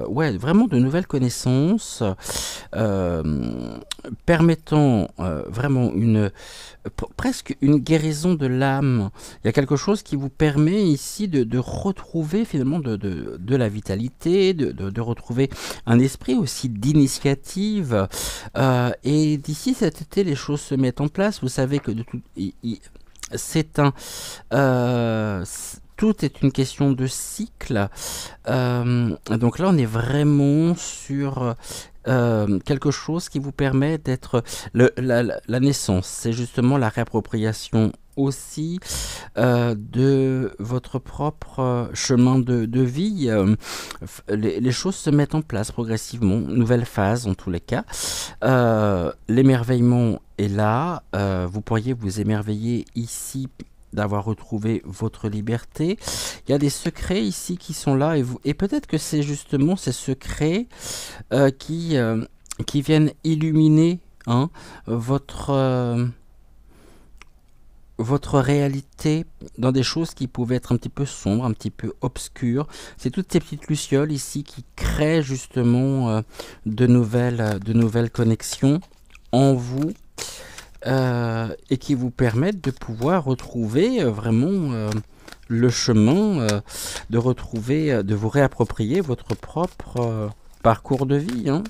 ouais, vraiment de nouvelles connaissances, permettant vraiment presque une guérison de l'âme. Il y a quelque chose qui vous permet ici de retrouver finalement de la vitalité, de retrouver un esprit aussi d'initiative. Et d'ici cet été, les choses se mettent en place. Vous savez que c'est tout est une question de cycle. Donc là, on est vraiment sur quelque chose qui vous permet d'être... La naissance, c'est justement la réappropriation aussi de votre propre chemin de vie. Les choses se mettent en place progressivement, nouvelle phase en tous les cas. L'émerveillement est là, vous pourriez vous émerveiller ici d'avoir retrouvé votre liberté. Il y a des secrets ici qui sont là, et peut-être que c'est justement ces secrets qui viennent illuminer, hein, votre réalité dans des choses qui pouvaient être un petit peu sombres, un petit peu obscures. C'est toutes ces petites lucioles ici qui créent justement de nouvelles connexions en vous, et qui vous permettent de pouvoir retrouver vraiment le chemin, de vous réapproprier votre propre parcours de vie, hein.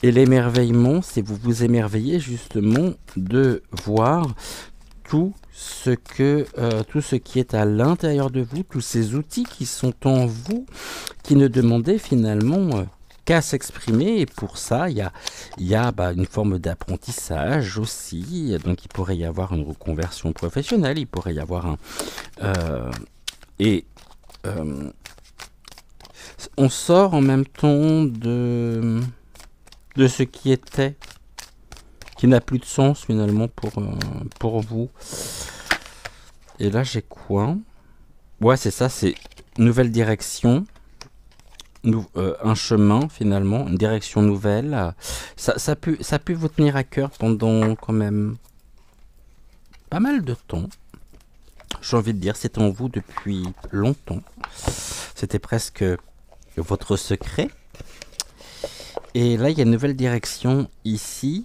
Et l'émerveillement, c'est vous vous émerveillez justement de voir tout ce qui est à l'intérieur de vous, tous ces outils qui sont en vous, qui ne demandaient finalement qu'à s'exprimer. Et pour ça, il y a une forme d'apprentissage aussi. Donc il pourrait y avoir une reconversion professionnelle, il pourrait y avoir on sort en même temps de ce qui était, qui n'a plus de sens finalement pour vous. Et là j'ai quoi? Ouais, c'est ça, c'est nouvelle direction, un chemin finalement, une direction nouvelle. Ça a pu vous tenir à cœur pendant quand même pas mal de temps. J'ai envie de dire, c'est en vous depuis longtemps. C'était presque votre secret. Et là, il y a une nouvelle direction ici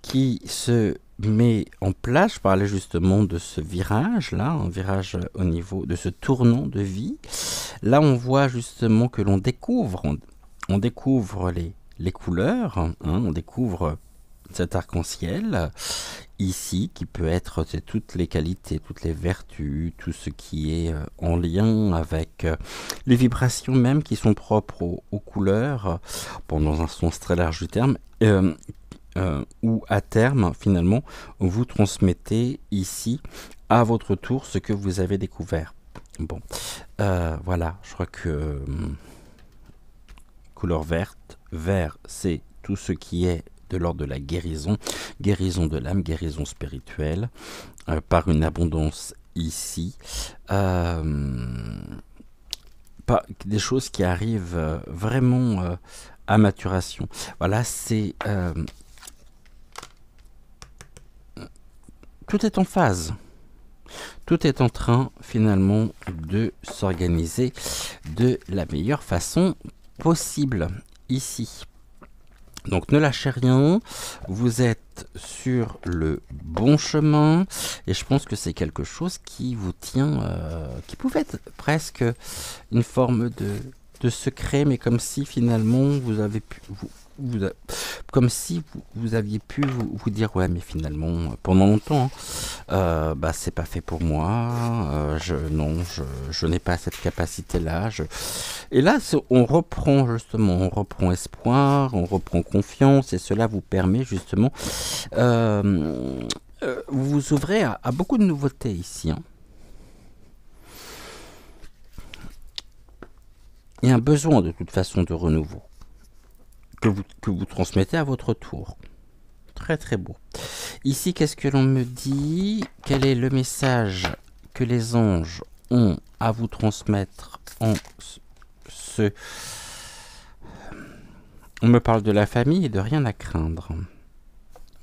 qui se met en place. Je parlais justement de ce virage là, un virage au niveau de ce tournant de vie. Là, on voit justement que l'on découvre, on découvre les couleurs, hein, on découvre cet arc-en-ciel ici, qui peut être toutes les qualités, toutes les vertus, tout ce qui est en lien avec les vibrations même qui sont propres aux couleurs, dans un sens très large du terme, où à terme, finalement, vous transmettez ici, à votre tour, ce que vous avez découvert. Bon, voilà, je crois que couleur verte, vert, c'est tout ce qui est de l'ordre de la guérison, guérison de l'âme, guérison spirituelle, par une abondance ici, des choses qui arrivent vraiment à maturation. Voilà, c'est... tout est en phase. Tout est en train finalement de s'organiser de la meilleure façon possible ici. Donc ne lâchez rien, vous êtes sur le bon chemin et je pense que c'est quelque chose qui vous tient, qui pouvait être presque une forme de secret, mais comme si finalement vous avez pu, comme si vous aviez pu vous dire ouais mais finalement pendant longtemps bah c'est pas fait pour moi, je n'ai pas cette capacité là, et là on reprend justement, on reprend espoir, on reprend confiance et cela vous permet justement vous vous ouvrez à beaucoup de nouveautés ici, hein. Il y a un besoin de toute façon de renouveau que vous transmettez à votre tour. Très très beau. Ici, qu'est-ce que l'on me dit? Quel est le message que les anges ont à vous transmettre en ce... On me parle de la famille et de rien à craindre.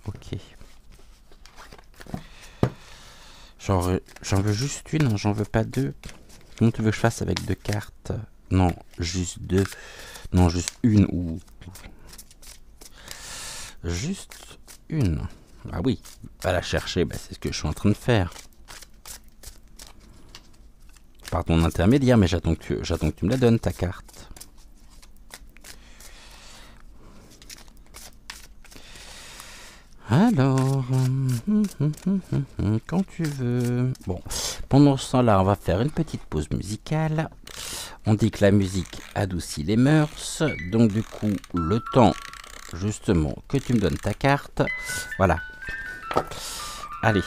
Ok. J'en veux juste une, hein, j'en veux pas deux. Comment tu veux que je fasse avec deux cartes? Non, juste deux. Non, juste une ou... Juste une. Ah oui, va la chercher, bah c'est ce que je suis en train de faire. Par ton intermédiaire, mais j'attends que tu me la donnes, ta carte. Alors, quand tu veux. Bon, pendant ce temps-là, on va faire une petite pause musicale. On dit que la musique adoucit les mœurs, donc du coup, le temps, justement, que tu me donnes ta carte. Voilà. Allez.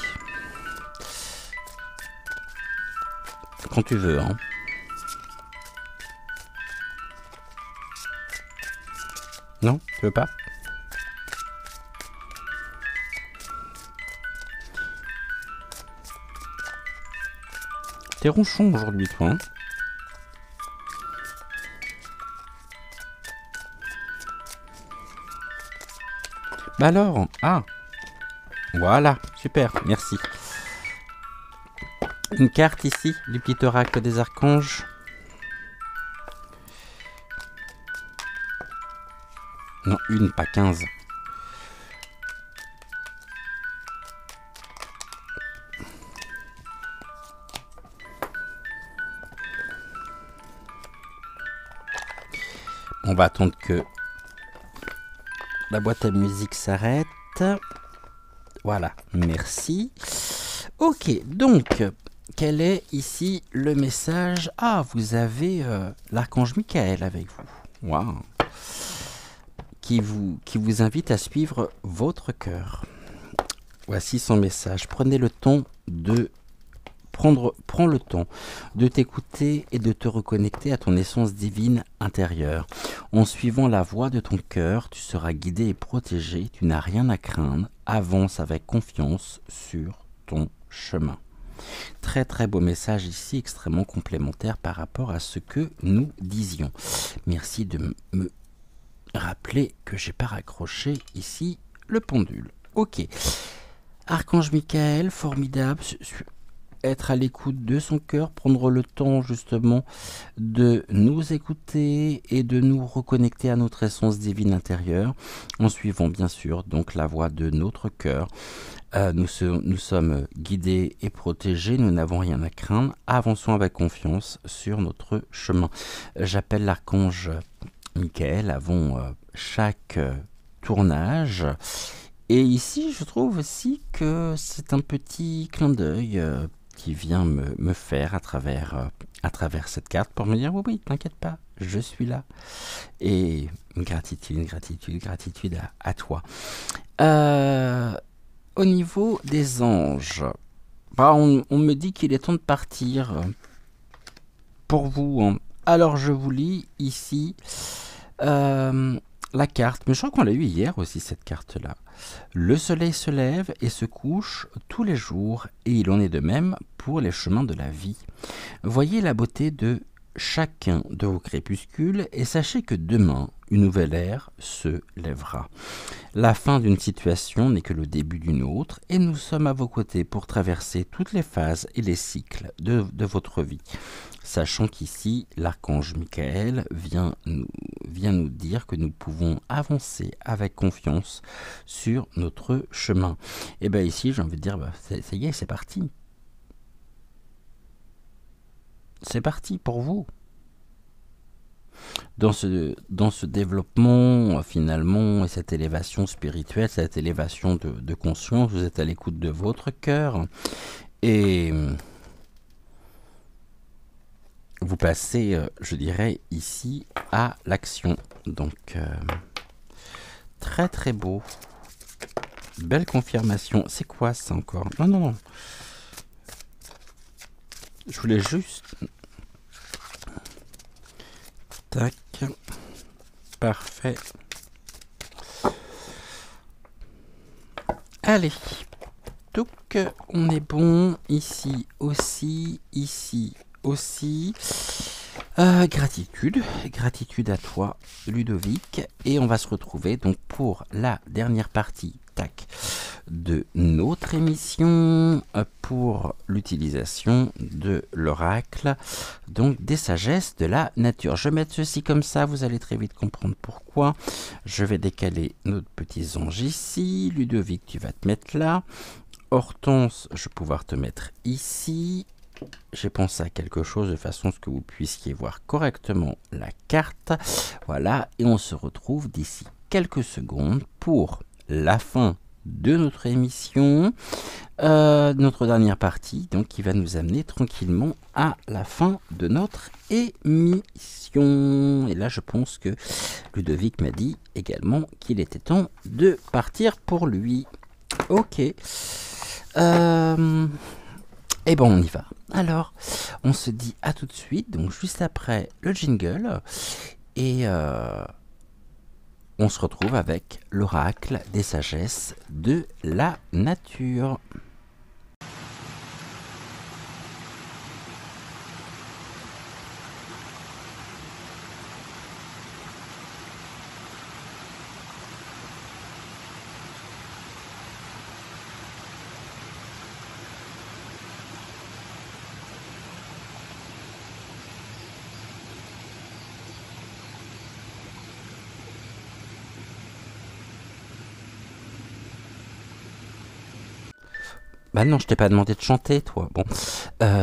Quand tu veux, hein. Non, tu veux pas? T'es ronchon aujourd'hui, toi, hein? Bah alors, ah, voilà, super, merci. Une carte ici, du petit oracle des archanges. Non, une, pas 15. On va attendre que la boîte à musique s'arrête. Voilà, merci. Ok, donc, quel est ici le message? Ah, vous avez l'archange Michael avec vous. Waouh. Qui vous invite à suivre votre cœur. Voici son message. Prends le temps de t'écouter et de te reconnecter à ton essence divine intérieure. En suivant la voie de ton cœur, tu seras guidé et protégé, tu n'as rien à craindre, avance avec confiance sur ton chemin. Très très beau message ici, extrêmement complémentaire par rapport à ce que nous disions. Merci de me rappeler que j'ai pas raccroché ici le pendule. Ok. Archange Michael, formidable. Être à l'écoute de son cœur, prendre le temps justement de nous écouter et de nous reconnecter à notre essence divine intérieure en suivant bien sûr donc la voie de notre cœur. Nous sommes guidés et protégés, nous n'avons rien à craindre, avançons avec confiance sur notre chemin. J'appelle l'archange Michael avant chaque tournage. Et ici, je trouve aussi que c'est un petit clin d'œil qui vient me faire à travers cette carte pour me dire oui, t'inquiète pas, je suis là. Et gratitude à toi. Au niveau des anges, bah, on me dit qu'il est temps de partir pour vous, hein. Alors je vous lis ici la carte, mais je crois qu'on l'a eu hier aussi cette carte-là. Le soleil se lève et se couche tous les jours, et il en est de même pour les chemins de la vie. Voyez la beauté de chacun de vos crépuscules et sachez que demain, une nouvelle ère se lèvera. La fin d'une situation n'est que le début d'une autre et nous sommes à vos côtés pour traverser toutes les phases et les cycles de votre vie. Sachant qu'ici, l'archange Michael vient nous dire que nous pouvons avancer avec confiance sur notre chemin. Et bien ici, j'ai envie de dire, ça y est, c'est parti. C'est parti pour vous. Dans ce développement, finalement, et cette élévation spirituelle, cette élévation de conscience, vous êtes à l'écoute de votre cœur et vous passez, je dirais, ici à l'action. Donc, très très beau. Belle confirmation. C'est quoi ça encore? Non, non, non. Je voulais juste... Tac. Parfait. Allez. Donc, on est bon. Ici aussi. Ici aussi. Gratitude. Gratitude à toi, Ludovic. Et on va se retrouver donc pour la dernière partie. Tac. De notre émission pour l'utilisation de l'oracle, donc des sagesses de la nature. Je vais mettre ceci comme ça, vous allez très vite comprendre pourquoi. Je vais décaler notre petits anges ici. Ludovic, tu vas te mettre là. Hortense, je vais pouvoir te mettre ici. J'ai pensé à quelque chose de façon à ce que vous puissiez voir correctement la carte. Voilà, et on se retrouve d'ici quelques secondes pour la fin de notre émission, notre dernière partie, donc qui va nous amener tranquillement à la fin de notre émission. Et là, je pense que Ludovic m'a dit également qu'il était temps de partir pour lui. Ok. Et bon, on y va. Alors, on se dit à tout de suite, donc juste après le jingle, et on se retrouve avec l'oracle des sagesses de la nature. Bah non, je t'ai pas demandé de chanter, toi. Bon,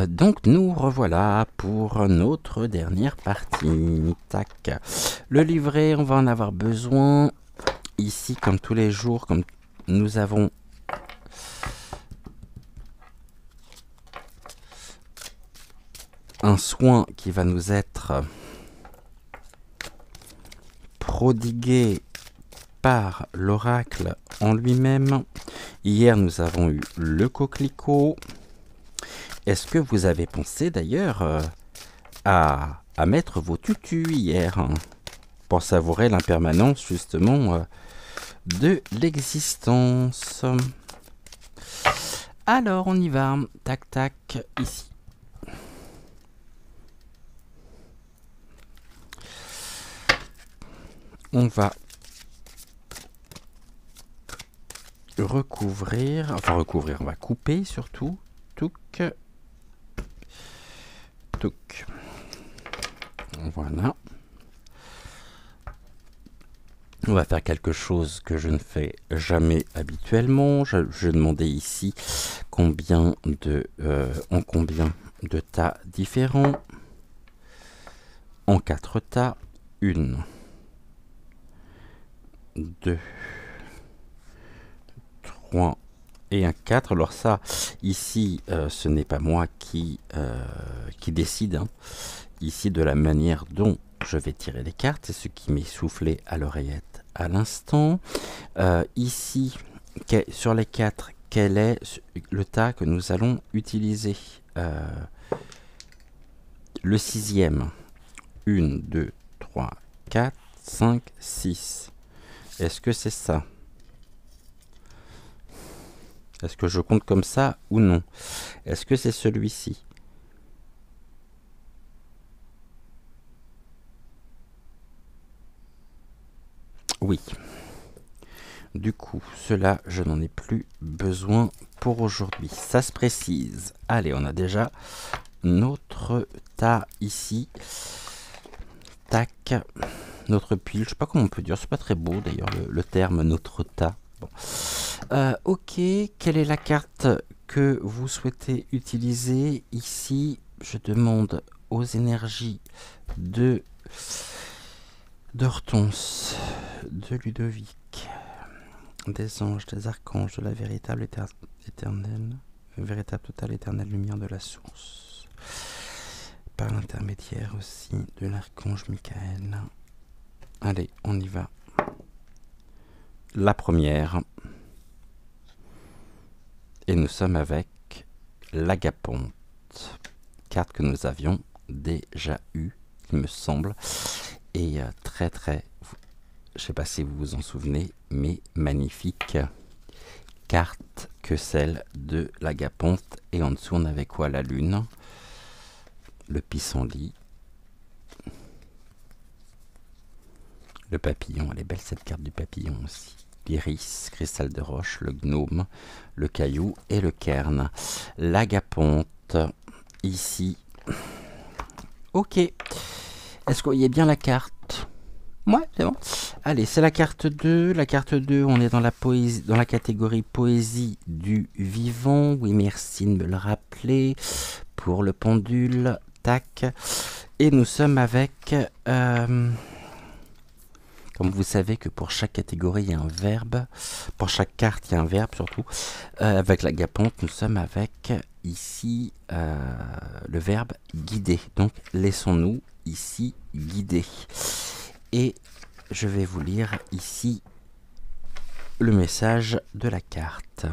donc nous revoilà pour notre dernière partie. Tac. Le livret, on va en avoir besoin. Ici, comme tous les jours, comme nous avons un soin qui va nous être prodigué par l'oracle en lui-même. Hier, nous avons eu le coquelicot. Est-ce que vous avez pensé d'ailleurs à mettre vos tutus hier pour savourer l'impermanence justement de l'existence? Alors, on y va. Tac, tac, ici. On va recouvrir, on va couper surtout. Touc. Touc. Voilà. On va faire quelque chose que je ne fais jamais habituellement. Je demandais ici combien de tas différents. En 4 tas. 1, 2, 3 et un 4. Alors ça, ici, ce n'est pas moi qui décide. Ici, de la manière dont je vais tirer les cartes, c'est ce qui m'est soufflé à l'oreillette à l'instant. Ici, sur les 4, quel est le tas que nous allons utiliser? Le 6e. 1, 2, 3, 4, 5, 6. Est-ce que c'est ça? Est-ce que je compte comme ça ou non? Est-ce que c'est celui-ci? Oui. Du coup, cela, je n'en ai plus besoin pour aujourd'hui. Ça se précise. Allez, on a déjà notre tas ici. Tac. Notre pile. Je sais pas comment on peut dire. C'est pas très beau d'ailleurs le terme notre tas. Bon. Ok. Quelle est la carte que vous souhaitez utiliser ici? Je demande aux énergies d'Hortense, de Ludovic, des anges, des archanges, de la véritable éternelle, véritable totale éternelle lumière de la source, par l'intermédiaire aussi de l'archange Michael. Allez, on y va. La première. Et nous sommes avec l'Agaponte, carte que nous avions déjà eue, il me semble, et très, je ne sais pas si vous vous en souvenez, mais magnifique carte que celle de l'Agaponte. Et en dessous, on avait quoi? La lune, le pissenlit, le papillon. Elle est belle cette carte du papillon aussi. L'iris, cristal de roche, le gnome, le caillou et le cairn. L'Agaponte, ici. Ok. Est-ce que vous voyez bien la carte? Ouais, c'est bon. Allez, c'est la carte 2. La carte 2, on est dans la poésie, dans la catégorie poésie du vivant. Oui, merci de me le rappeler. Pour le pendule, tac. Et nous sommes avec... comme vous savez que pour chaque catégorie, il y a un verbe. Pour chaque carte, il y a un verbe surtout. Avec l'Agaponte, nous sommes avec ici le verbe guider. Donc, laissons-nous ici guider. Et je vais vous lire ici le message de la carte.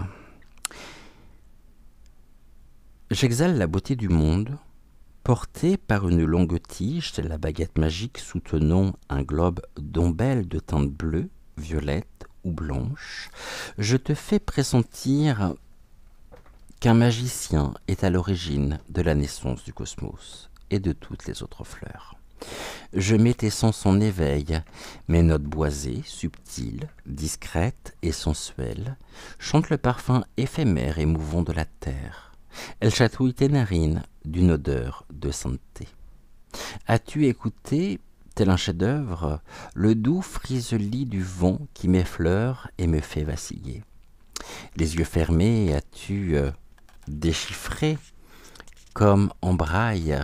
J'exhale la beauté du monde, portée par une longue tige, telle la baguette magique soutenant un globe d'ombelles de teinte bleue, violette ou blanche. Je te fais pressentir qu'un magicien est à l'origine de la naissance du cosmos et de toutes les autres fleurs. Je mets tes sens en éveil, mes notes boisées, subtiles, discrètes et sensuelles, chantent le parfum éphémère et mouvant de la terre. Elles chatouillent tes narines d'une odeur de sainteté. As-tu écouté, tel un chef-d'œuvre, le doux friselis du vent qui m'effleure et me fait vaciller? Les yeux fermés, as-tu déchiffré, comme en braille,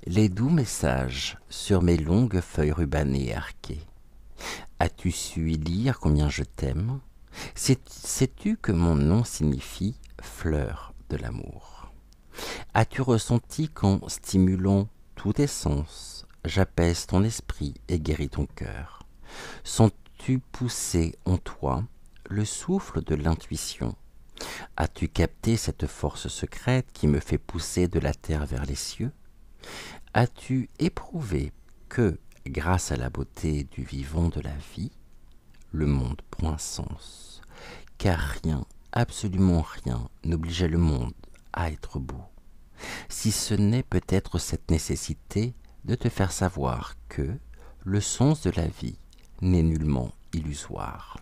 les doux messages sur mes longues feuilles rubanées et arquées? As-tu su y lire combien je t'aime? Sais-tu que mon nom signifie fleur de l'amour? As-tu ressenti qu'en stimulant tous tes sens, j'apaise ton esprit et guéris ton cœur? Sens-tu pousser en toi le souffle de l'intuition? As-tu capté cette force secrète qui me fait pousser de la terre vers les cieux? As-tu éprouvé que, grâce à la beauté du vivant de la vie, le monde prend un sens, car rien, absolument rien, n'obligeait le monde à être beau, si ce n'est peut-être cette nécessité de te faire savoir que le sens de la vie n'est nullement illusoire.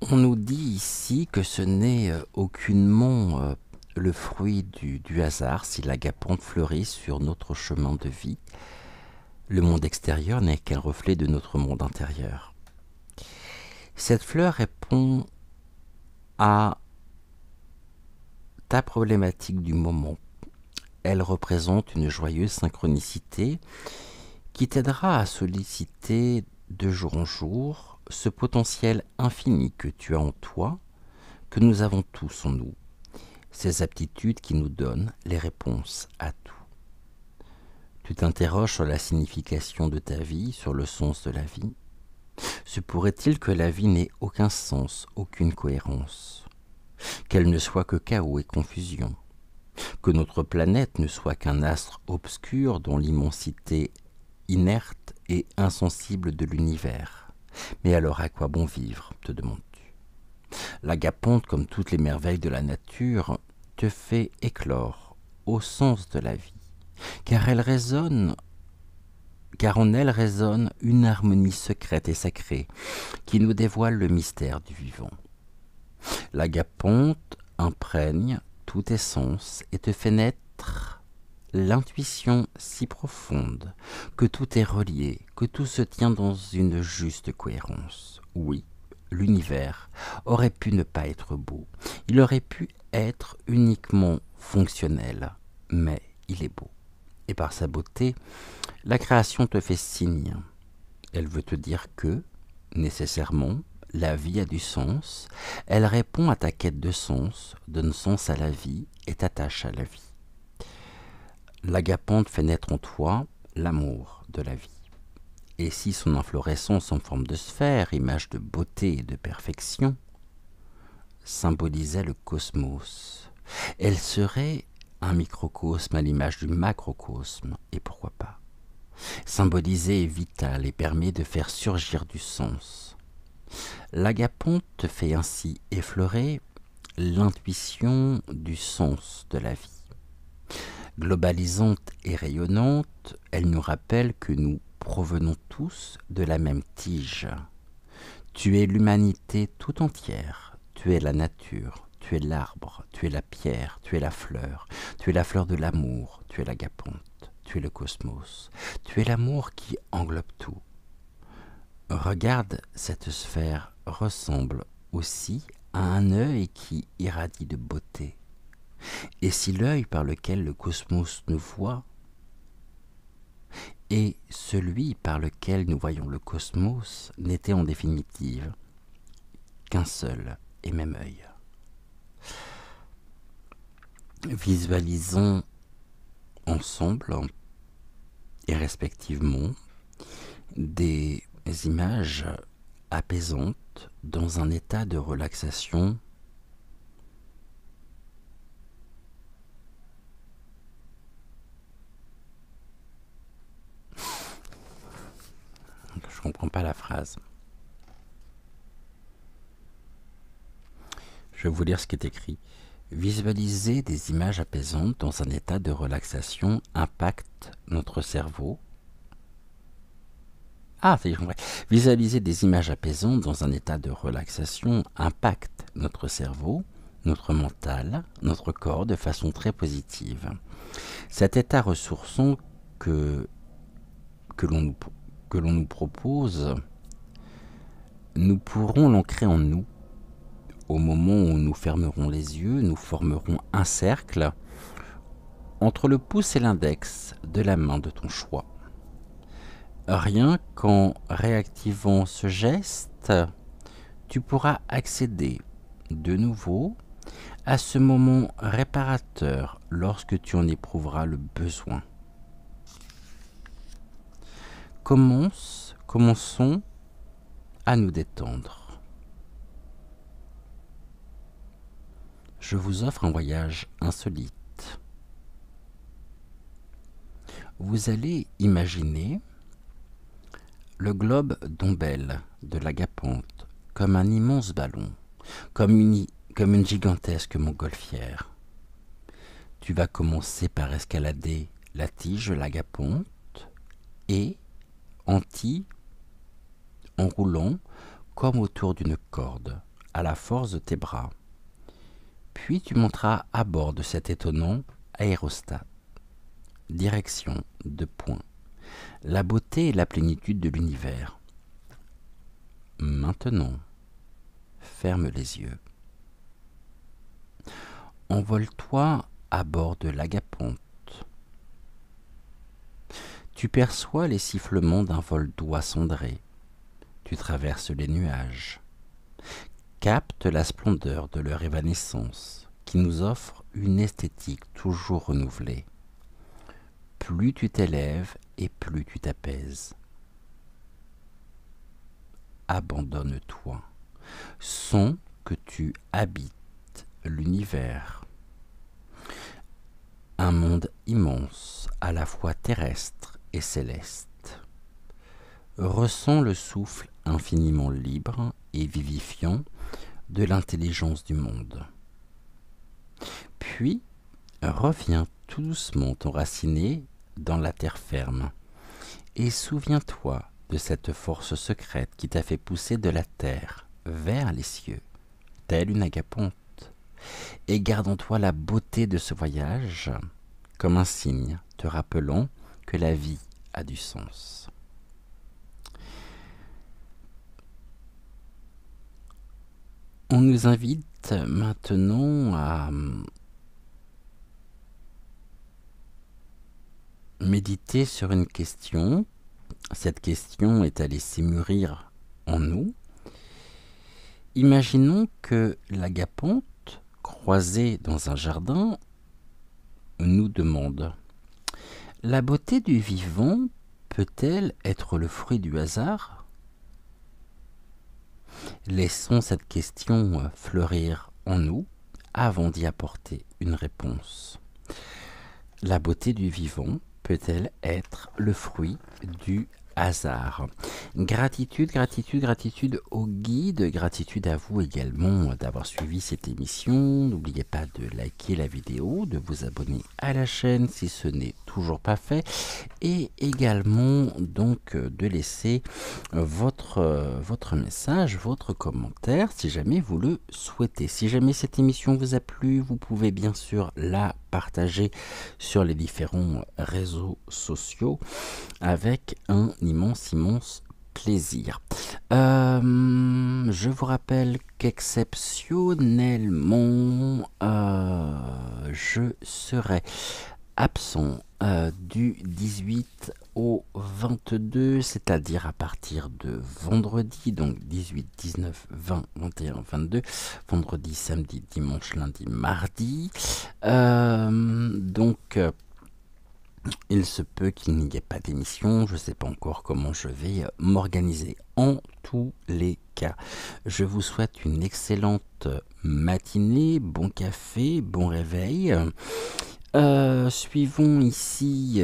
On nous dit ici que ce n'est aucunement le fruit du hasard si l'Agaponte fleurit sur notre chemin de vie. Le monde extérieur n'est qu'un reflet de notre monde intérieur. Cette fleur répond à ta problématique du moment. Elle représente une joyeuse synchronicité qui t'aidera à solliciter de jour en jour ce potentiel infini que tu as en toi, que nous avons tous en nous, ces aptitudes qui nous donnent les réponses à tout. Tu t'interroges sur la signification de ta vie, sur le sens de la vie. Se pourrait-il que la vie n'ait aucun sens, aucune cohérence, qu'elle ne soit que chaos et confusion, que notre planète ne soit qu'un astre obscur dont l'immensité inerte et insensible de l'univers? Mais alors à quoi bon vivre, te demandes-tu? L'Agaponte, comme toutes les merveilles de la nature, te fait éclore au sens de la vie, car elle résonne car en elle résonne une harmonie secrète et sacrée qui nous dévoile le mystère du vivant. L'agaponte imprègne tous tes sens et te fait naître l'intuition si profonde que tout est relié, que tout se tient dans une juste cohérence. Oui, l'univers aurait pu ne pas être beau, il aurait pu être uniquement fonctionnel, mais il est beau. Et par sa beauté, la création te fait signe. Elle veut te dire que, nécessairement, la vie a du sens, elle répond à ta quête de sens, donne sens à la vie et t'attache à la vie. L'agapante fait naître en toi l'amour de la vie. Et si son inflorescence en forme de sphère, image de beauté et de perfection, symbolisait le cosmos, elle serait un microcosme à l'image du macrocosme, et pourquoi pas. Symbolisée est vitale et permet de faire surgir du sens. L'agapante te fait ainsi effleurer l'intuition du sens de la vie. Globalisante et rayonnante, elle nous rappelle que nous provenons tous de la même tige. Tu es l'humanité tout entière, tu es la nature, tu es l'arbre, tu es la pierre, tu es la fleur de l'amour, tu es l'agapante, tu es le cosmos, tu es l'amour qui englobe tout. Regarde, cette sphère ressemble aussi à un œil qui irradie de beauté. Et si l'œil par lequel le cosmos nous voit et celui par lequel nous voyons le cosmos n'était en définitive qu'un seul et même œil. Visualisons ensemble et respectivement des images apaisantes dans un état de relaxation je comprends pas la phrase. Je vais vous lire ce qui est écrit. Visualiser des images apaisantes dans un état de relaxation impacte notre cerveau. Ah, c'est vrai. Visualiser des images apaisantes dans un état de relaxation impacte notre cerveau, notre mental, notre corps de façon très positive. Cet état ressourçant que l'on nous propose, nous pourrons l'ancrer en nous. Au moment où nous fermerons les yeux, nous formerons un cercle entre le pouce et l'index de la main de ton choix. Rien qu'en réactivant ce geste, tu pourras accéder de nouveau à ce moment réparateur lorsque tu en éprouveras le besoin. Commençons à nous détendre. Je vous offre un voyage insolite. Vous allez imaginer le globe d'Ombel de l'agapante comme un immense ballon, comme une gigantesque montgolfière. Tu vas commencer par escalader la tige de l'agapante et en roulant comme autour d'une corde à la force de tes bras. Puis tu monteras à bord de cet étonnant aérostat. Direction de point. La beauté et la plénitude de l'univers. Maintenant, ferme les yeux. Envole-toi à bord de l'agapante. Tu perçois les sifflements d'un vol d'oies cendrées. Tu traverses les nuages. Capte la splendeur de leur évanescence, qui nous offre une esthétique toujours renouvelée. Plus tu t'élèves et plus tu t'apaises. Abandonne-toi. Sens que tu habites l'univers. Un monde immense, à la fois terrestre et céleste. Ressens le souffle infiniment libre et vivifiant de l'intelligence du monde. Puis, reviens tout doucement t'enraciner dans la terre ferme et souviens-toi de cette force secrète qui t'a fait pousser de la terre vers les cieux, telle une agapante, et garde en toi la beauté de ce voyage comme un signe te rappelant que la vie a du sens. On nous invite maintenant à méditer sur une question. Cette question est à laisser mûrir en nous. Imaginons que l'agapante, croisée dans un jardin, nous demande: la beauté du vivant peut-elle être le fruit du hasard ? Laissons cette question fleurir en nous avant d'y apporter une réponse. La beauté du vivant peut-elle être le fruit du hasard? Gratitude, gratitude, gratitude au guide, gratitude à vous également d'avoir suivi cette émission. N'oubliez pas de liker la vidéo, de vous abonner à la chaîne si ce n'est toujours pas fait, et également donc de laisser votre message, votre commentaire si jamais vous le souhaitez. Si jamais cette émission vous a plu, vous pouvez bien sûr la partager sur les différents réseaux sociaux avec un immense plaisir. Je vous rappelle qu'exceptionnellement je serai absent du 18 au 22, c'est-à-dire à partir de vendredi, donc 18, 19, 20, 21, 22, vendredi, samedi, dimanche, lundi, mardi. Il se peut qu'il n'y ait pas d'émission, je ne sais pas encore comment je vais m'organiser. En tous les cas, je vous souhaite une excellente matinée, bon café, bon réveil. Suivons ici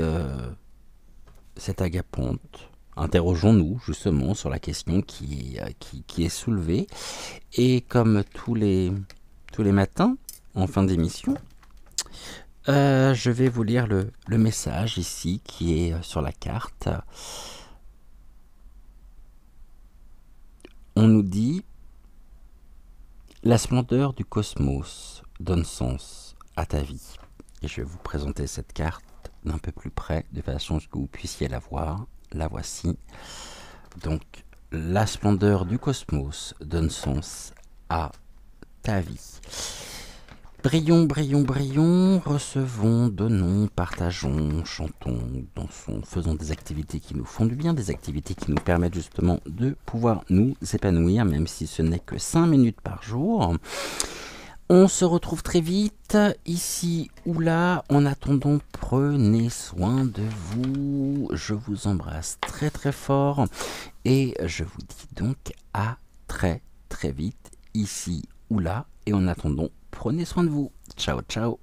cette agapante. Interrogeons-nous justement sur la question qui est soulevée. Et comme tous les matins, en fin d'émission, je vais vous lire le message ici qui est sur la carte. On nous dit: la splendeur du cosmos donne sens à ta vie. Et je vais vous présenter cette carte d'un peu plus près, de façon à ce que vous puissiez la voir. La voici. Donc, la splendeur du cosmos donne sens à ta vie. Brillons, brillons, brillons, recevons, donnons, partageons, chantons, dansons, faisons des activités qui nous font du bien, des activités qui nous permettent justement de pouvoir nous épanouir, même si ce n'est que 5 minutes par jour. On se retrouve très vite, ici ou là. En attendant, prenez soin de vous. Je vous embrasse très très fort et je vous dis donc à très très vite, ici ou là. Et en attendant, prenez soin de vous. Ciao, ciao.